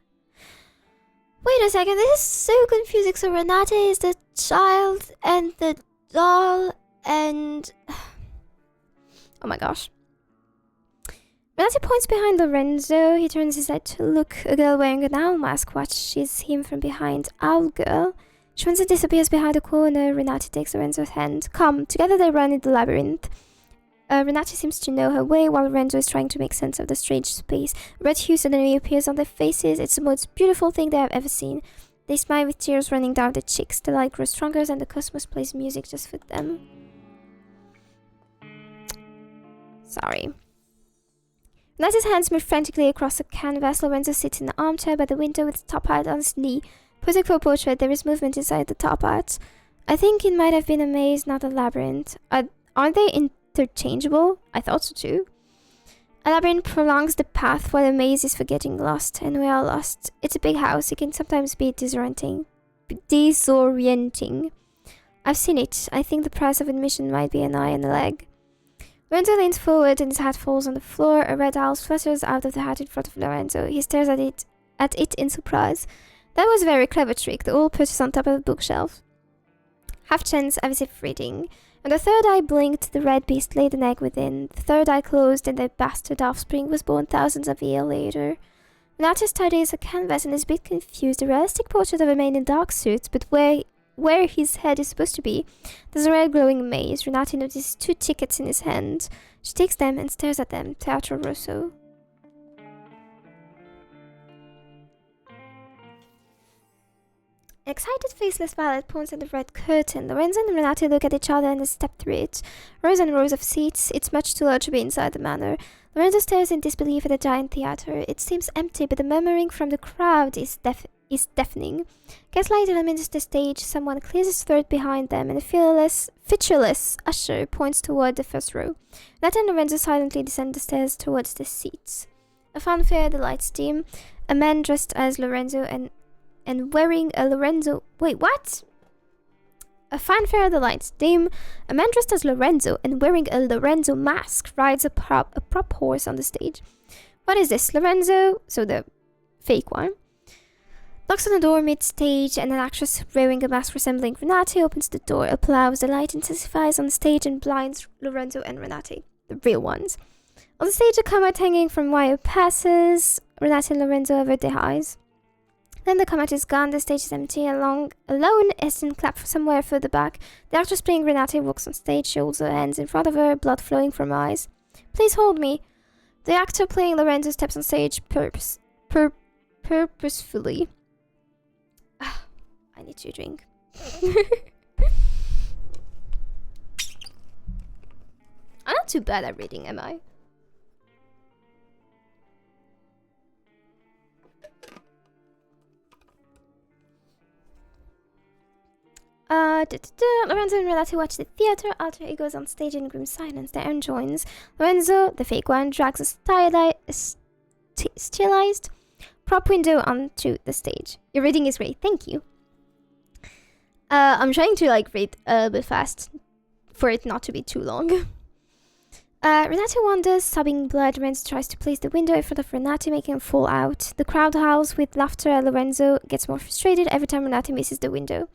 Wait a second. This is so confusing. So Renata is the child and the doll and... Oh my gosh. Renata points behind Lorenzo. He turns his head to look. A girl wearing an owl mask watches him from behind. Owl girl. She runs and disappears behind a corner. Renata takes Lorenzo's hand. Come. Together they run in the labyrinth. Renata seems to know her way while Lorenzo is trying to make sense of the strange space. Red hue suddenly appears on their faces. It's the most beautiful thing they have ever seen. They smile with tears running down their cheeks. The light grows stronger and the cosmos plays music just for them. Sorry. Renata's hands move frantically across the canvas. Lorenzo sits in the armchair by the window with the top hat on his knee. Posing for a portrait, there is movement inside the top hat. I think it might have been a maze, not a labyrinth. Aren't they interchangeable? I thought so too. A labyrinth prolongs the path while a maze is for getting lost, and we are lost. It's a big house. It can sometimes be disorienting. I've seen it. I think the price of admission might be an eye and a leg. Lorenzo leans forward and his hat falls on the floor. A red owl flutters out of the hat in front of Lorenzo. He stares at it in surprise. That was a very clever trick. The owl perches on top of a bookshelf. Half chance as if reading. When the third eye blinked, the red beast laid an egg within. The third eye closed and the bastard offspring was born thousands of years later. Renata studies a canvas and is a bit confused. A realistic portrait of a man in dark suits, but where where his head is supposed to be, there's a red glowing maze. Renate notices 2 tickets in his hand. She takes them and stares at them. Teatro Rosso. An excited, faceless valet points at the red curtain. Lorenzo and Renate look at each other and they step through it. Rows and rows of seats. It's much too large to be inside the manor. Lorenzo stares in disbelief at the giant theater. It seems empty, but the murmuring from the crowd is deafening. Gaslight illuminates the stage. Someone clears his throat behind them, and a featureless usher points toward the first row. Renate and Lorenzo silently descend the stairs towards the seats. A fanfare, the lights dim. A man dressed as Lorenzo and wearing a Lorenzo... Wait, what? A fanfare, the lights dim. A man dressed as Lorenzo and wearing a Lorenzo mask rides a prop horse on the stage. What is this, Lorenzo? So the fake one. Knocks on the door mid-stage, and an actress wearing a mask resembling Renate opens the door, applauds, the light intensifies on the stage and blinds Lorenzo and Renate, the real ones. On the stage, a comet hanging from wire passes. Renate and Lorenzo avert their eyes. Then the comet is gone, the stage is empty, alone Estin clap from somewhere further back. The actress playing Renate walks on stage, she holds her hands in front of her, blood flowing from her eyes. Please hold me. The actor playing Lorenzo steps on stage purposefully. I need to drink. I'm not too bad at reading, am I? Lorenzo and Renate watch the theater. Alter egos on stage in grim silence. Aaron joins. Lorenzo, the fake one, drags a stylized prop window onto the stage. Your reading is great, thank you. I'm trying to read a bit fast for it not to be too long. Renate wanders, sobbing blood. Lorenzo tries to place the window in front of Renate, making him fall out. The crowd howls with laughter. Lorenzo gets more frustrated every time Renate misses the window.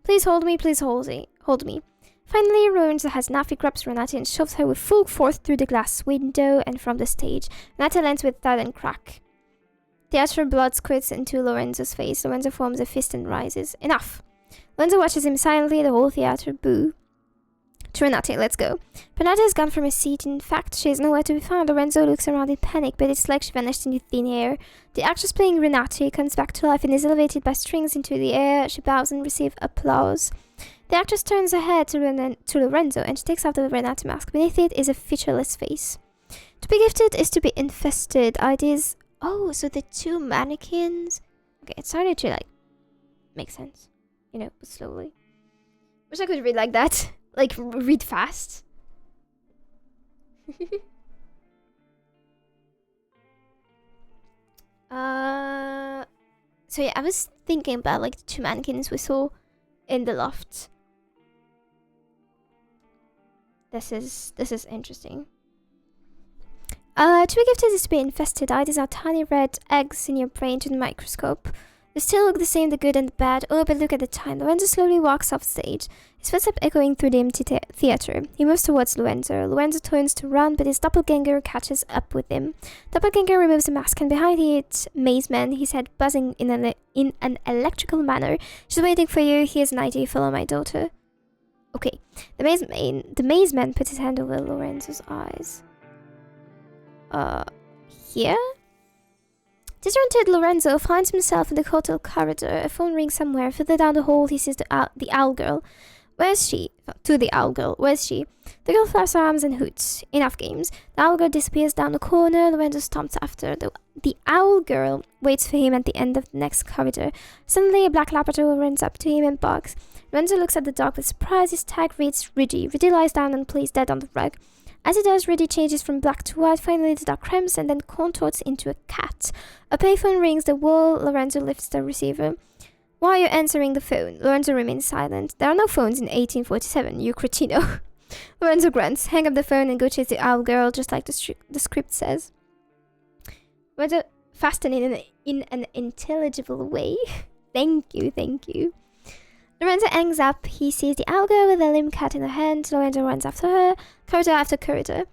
Please hold me, please hold me. Finally, Lorenzo has Nafi grabs Renate and shoves her with full force through the glass window and from the stage. Renate lands with thud and crack. Theater blood squirts into Lorenzo's face. Lorenzo forms a fist and rises. Enough! Lorenzo watches him silently, the whole theater boo. To Renate, let's go. Renate has gone from her seat. In fact, she is nowhere to be found. Lorenzo looks around in panic, but it's like she vanished into thin air. The actress playing Renate comes back to life and is elevated by strings into the air. She bows and receives applause. The actress turns her head to Lorenzo and she takes off the Renate mask. Beneath it is a featureless face. To be gifted is to be infested. Ideas... Oh, so the 2 mannequins... Okay, it started to make sense. You know, but slowly. Wish I could read like that. Read fast. So yeah, I was thinking about the 2 mannequins we saw in the loft. This is interesting. To be gifted is to be infested. These are tiny red eggs in your brain to the microscope. They still look the same, the good and the bad. Oh, but look at the time. Lorenzo slowly walks off stage, his footsteps echoing through the empty theater. He moves towards Lorenzo. Lorenzo turns to run, but his doppelganger catches up with him. Doppelganger removes the mask, and behind it, Maze Man, his head buzzing in an electrical manner. She's waiting for you. Here's an idea. Follow my daughter. Okay. The Maze Man puts his hand over Lorenzo's eyes. Here? Disoriented Lorenzo finds himself in the hotel corridor. A phone rings somewhere. Further down the hall, he sees the owl girl. Where's she? To the owl girl. Where's she? The girl flaps her arms and hoots. Enough games. The owl girl disappears down the corner. Lorenzo stomps after. The owl girl waits for him at the end of the next corridor. Suddenly, a black Labrador runs up to him and barks. Lorenzo looks at the dog with surprise. His tag reads Rudy. Rudy lies down and plays dead on the rug. As he does, Rudy changes from black to white. Finally, the dog crimps and then contorts into a cat. A payphone rings the wall. Lorenzo lifts the receiver. Why are you answering the phone? Lorenzo remains silent. There are no phones in 1847, you cretino. Lorenzo grunts. Hang up the phone and go chase the owl girl, just like the script says. Lorenzo fasten in an intelligible way. Thank you. Lorenzo hangs up. He sees the owl girl with a limp cat in her hand. Lorenzo runs after her, corridor after corridor.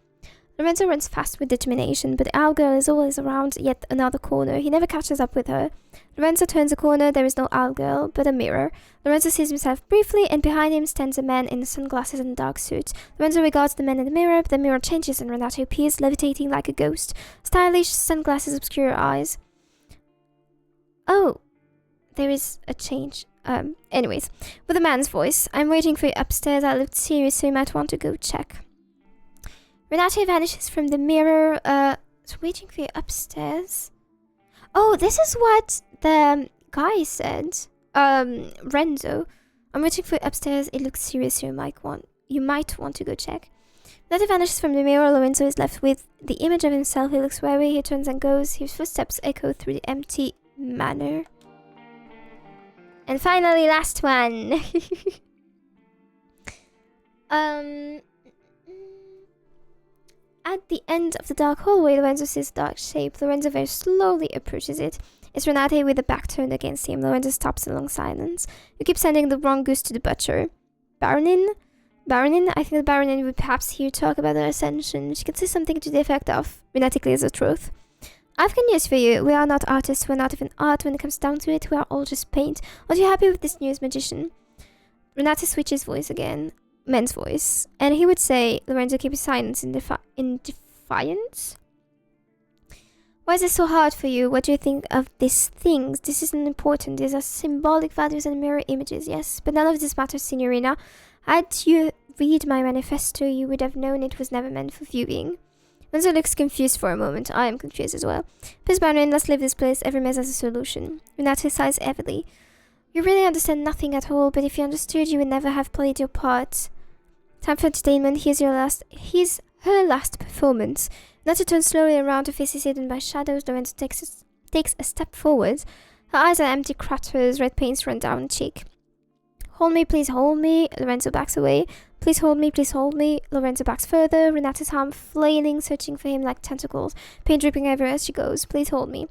Lorenzo runs fast with determination, but the owl girl is always around yet another corner. He never catches up with her. Lorenzo turns a corner, there is no owl girl, but a mirror. Lorenzo sees himself briefly, and behind him stands a man in sunglasses and a dark suit. Lorenzo regards the man in the mirror, but the mirror changes and Renato appears, levitating like a ghost. Stylish sunglasses obscure her eyes. Oh, there is a change. Anyways, with a man's voice, I'm waiting for you upstairs. I looked serious, so you might want to go check. Renate vanishes from the mirror. So waiting for you upstairs. Oh, this is what the guy said. Renzo. I'm waiting for you upstairs. It looks serious, so you might want to go check. Renate vanishes from the mirror. Lorenzo is left with the image of himself. He looks wary. He turns and goes. His footsteps echo through the empty manor. And finally, last one. At the end of the dark hallway, Lorenzo sees a dark shape. Lorenzo very slowly approaches it. It's Renate with the back turned against him. Lorenzo stops in long silence. You keep sending the wrong goose to the butcher. Baronin? Baronin? I think the Baronin would perhaps hear talk about their ascension. She could say something to the effect of, Renate clears the truth. I've got news for you. We are not artists. We're not even art. When it comes down to it, we are all just paint. Aren't you happy with this news, magician? Renate switches voice again. Men's voice. And he would say, Lorenzo, keep his silence in defiance? Why is this so hard for you? What do you think of these things? This isn't important. These are symbolic values and mirror images, yes? But none of this matters, Signorina. Had you read my manifesto, you would have known it was never meant for viewing. Lorenzo looks confused for a moment. I am confused as well. Please, Baron, let's leave this place. Every mess has a solution. Renate sighs heavily. You really understand nothing at all, but if you understood, you would never have played your part. Time for entertainment. Here's her last performance. Renate turns slowly around. Her face is hidden by shadows. Lorenzo takes a step forward. Her eyes are empty craters. Red paints run down her cheek. Hold me, please hold me. Lorenzo backs away. Please hold me, please hold me. Lorenzo backs further. Renate's arm flailing, searching for him like tentacles. Pain dripping everywhere as she goes. Please hold me.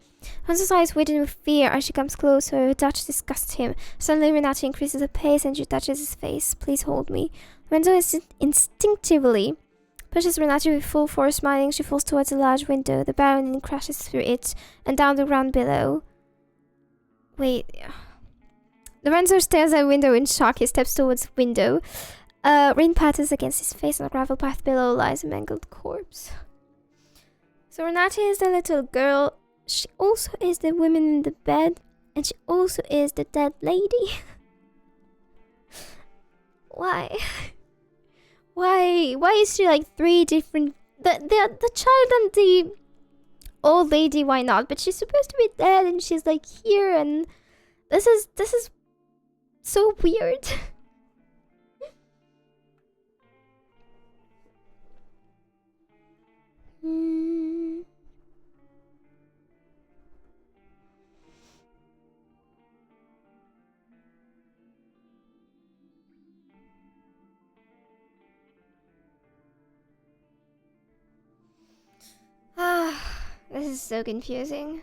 Lorenzo's eyes widen with fear as she comes closer. Her touch disgusts him. Suddenly Renate increases her pace and she touches his face. Please hold me. Lorenzo instinctively pushes Renate with full force. Smiling, she falls towards a large window. The Baronin crashes through it and down the ground below. Wait. Lorenzo stares at a window in shock. He steps towards the window. Rain patters against his face. On the gravel path below lies a mangled corpse. So Renate is the little girl. She also is the woman in the bed. And she also is the dead lady. Why? Why is she like three different... The child and the old lady, why not? But she's supposed to be dead and she's like here and... This is so weird. This is so confusing.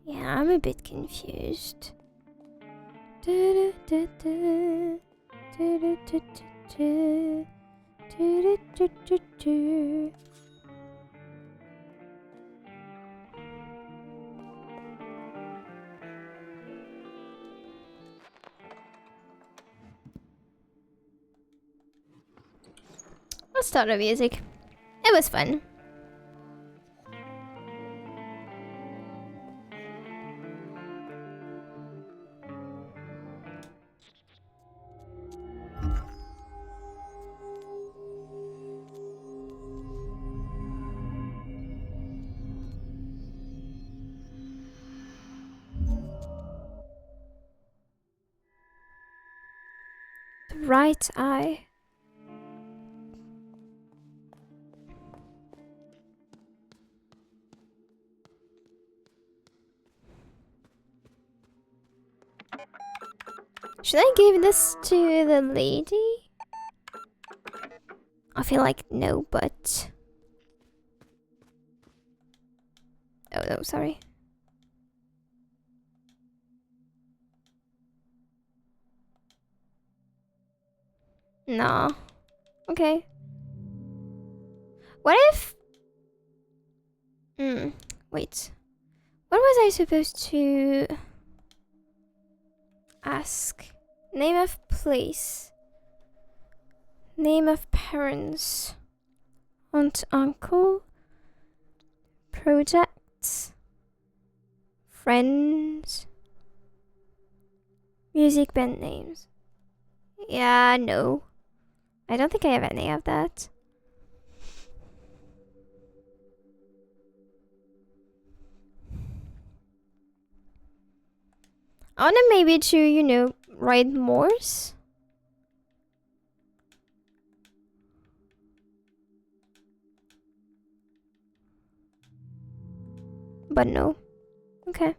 Yeah, I'm a bit confused. Let's start the music. It was fun. The right eye. Should I give this to the lady? I feel like no, but... Oh no, sorry. Nah. Okay. What if... wait. What was I supposed to... ask? Name of place. Name of parents. Aunt, uncle. Projects. Friends. Music band names. Yeah, no. I don't think I have any of that. I wanna maybe to, you know, write Morse. But no. Okay.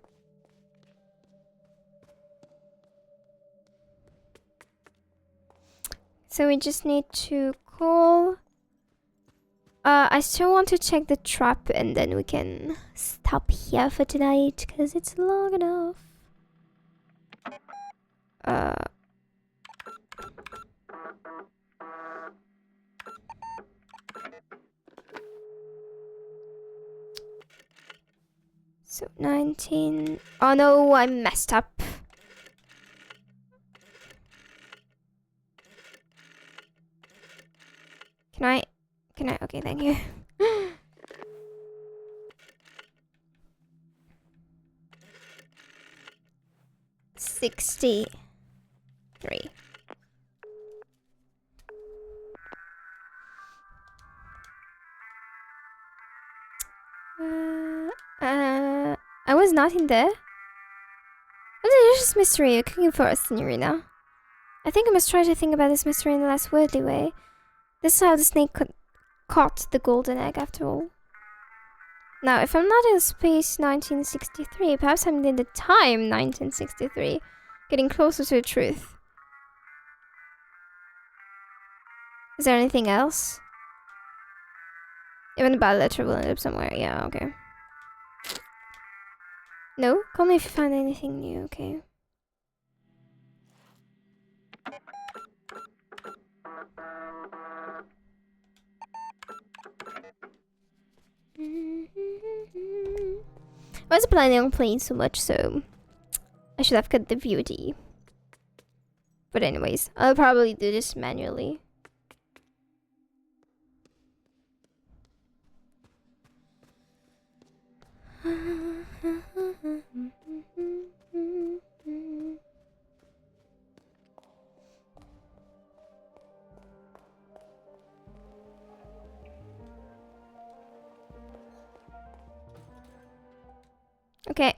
So we just need to call. I still want to check the trap and then we can stop here for tonight because it's long enough. So 19. Oh no, I messed up. Can I? Okay, thank you. 63. I was not in there. What a delicious mystery you're cooking for us, Signorina. I think I must try to think about this mystery in a less worldly way. This is how the snake caught the golden egg, after all. Now, if I'm not in space 1963, perhaps I'm in the time 1963, getting closer to the truth. Is there anything else? Even the bad letter will end up somewhere. Yeah, okay. No? Call me if you find anything new, okay? I wasn't planning on playing so much, so I should have cut the VOD. But anyways, I'll probably do this manually. Okay.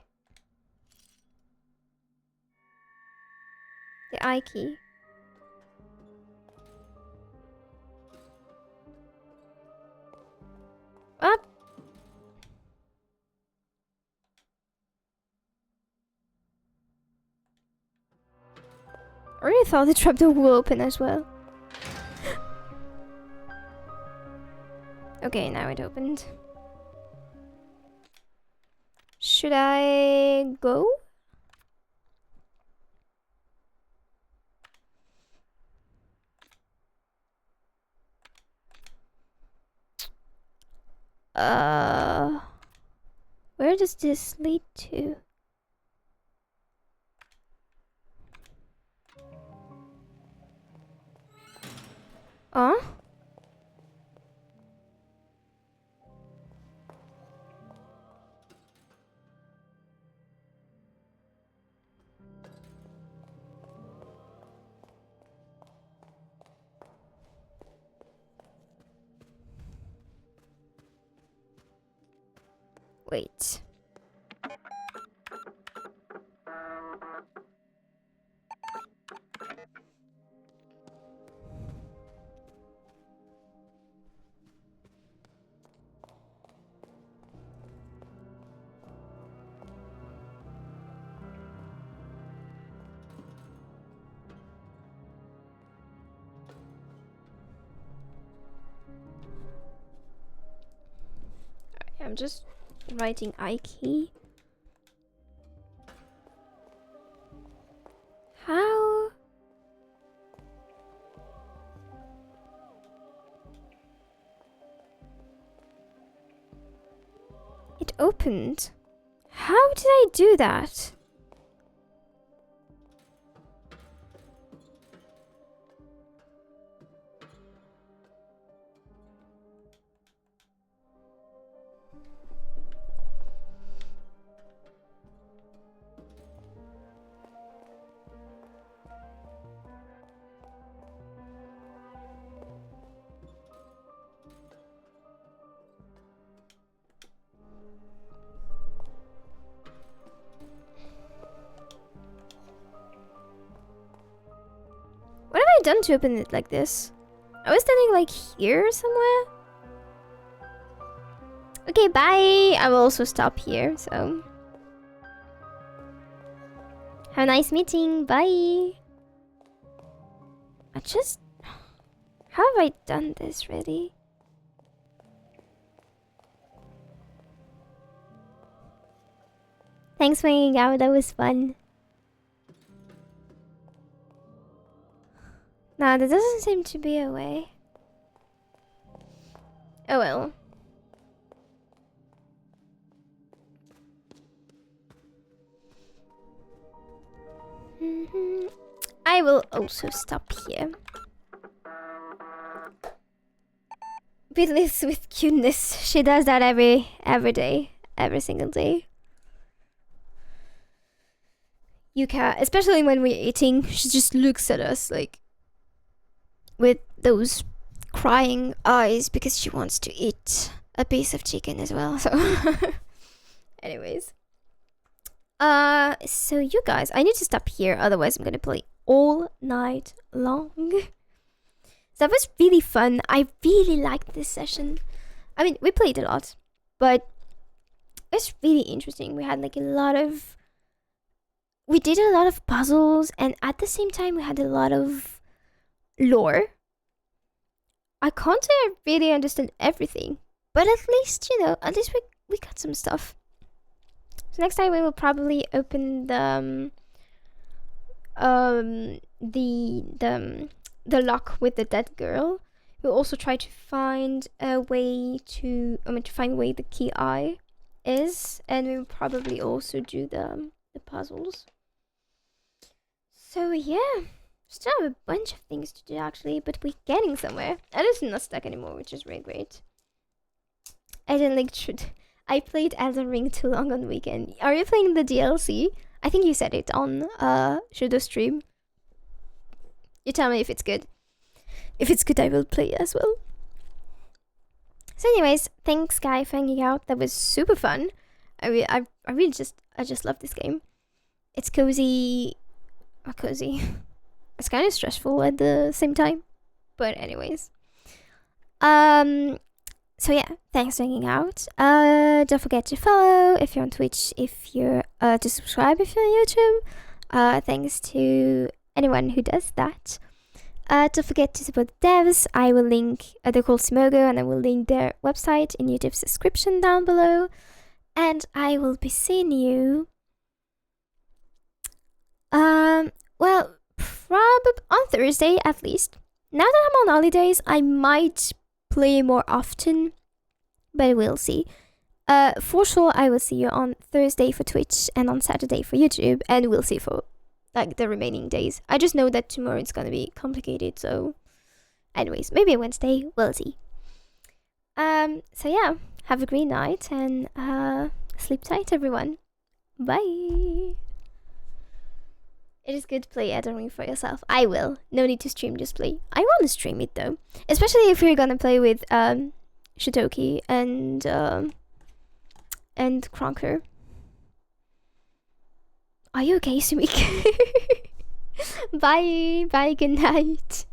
The I key. Up. I really thought the trapdoor will open as well. Okay, now it opened. Should I go? Where does this lead to? Huh? Wait. I'm just writing I key. How? It opened. How did I do that? What have I done to open it like this? I was standing like here somewhere. Okay, bye. I will also stop here, so. Have a nice meeting. Bye. How have I done this really? Thanks for hanging out. That was fun. Nah, there doesn't seem to be a way. Oh well. I will also stop here. Beatles with cuteness. She does that every day. Every single day. Yuka, especially when we're eating, she just looks at us like with those crying eyes because she wants to eat a piece of chicken as well. So anyways. So you guys, I need to stop here, otherwise I'm gonna play all night long. So that was really fun. I really liked this session. I mean, we played a lot, but it's really interesting. We had like we did a lot of puzzles, and at the same time we had a lot of lore. I can't say I really understand everything, but at least, you know, at least we got some stuff. So next time we will probably open the lock with the dead girl. We'll also try to find a way to find where the key eye is, and we'll probably also do the puzzles. So yeah, still have a bunch of things to do actually, but we're getting somewhere. And it's not stuck anymore, which is really great. I played Elden Ring too long on the weekend. Are you playing the DLC? I think you said it on Shadow Stream. You tell me if it's good. If it's good, I will play as well. So anyways, thanks Guy for hanging out. That was super fun. I just love this game. It's cozy. Cozy. It's kind of stressful at the same time. But anyways. So yeah, thanks for hanging out. Don't forget to follow if you're on Twitch, if you're to subscribe if you're on YouTube. Thanks to anyone who does that. Don't forget to support the devs. I will link they're called Simogo, and I will link their website in YouTube's description down below. And I will be seeing you well, probably on Thursday at least. Now that I'm on holidays, I might play more often, but we'll see. For sure, I will see you on Thursday for Twitch and on Saturday for YouTube, and we'll see for like the remaining days. I just know that tomorrow it's gonna be complicated, so anyways, maybe Wednesday, we'll see. So yeah, have a great night and sleep tight, everyone. Bye. It is good to play Elden Ring for yourself. I will. No need to stream, just play. I want to stream it though, especially if you're gonna play with Shitoki and Kronker. Are you okay, Sumik? Bye. Bye. Good night.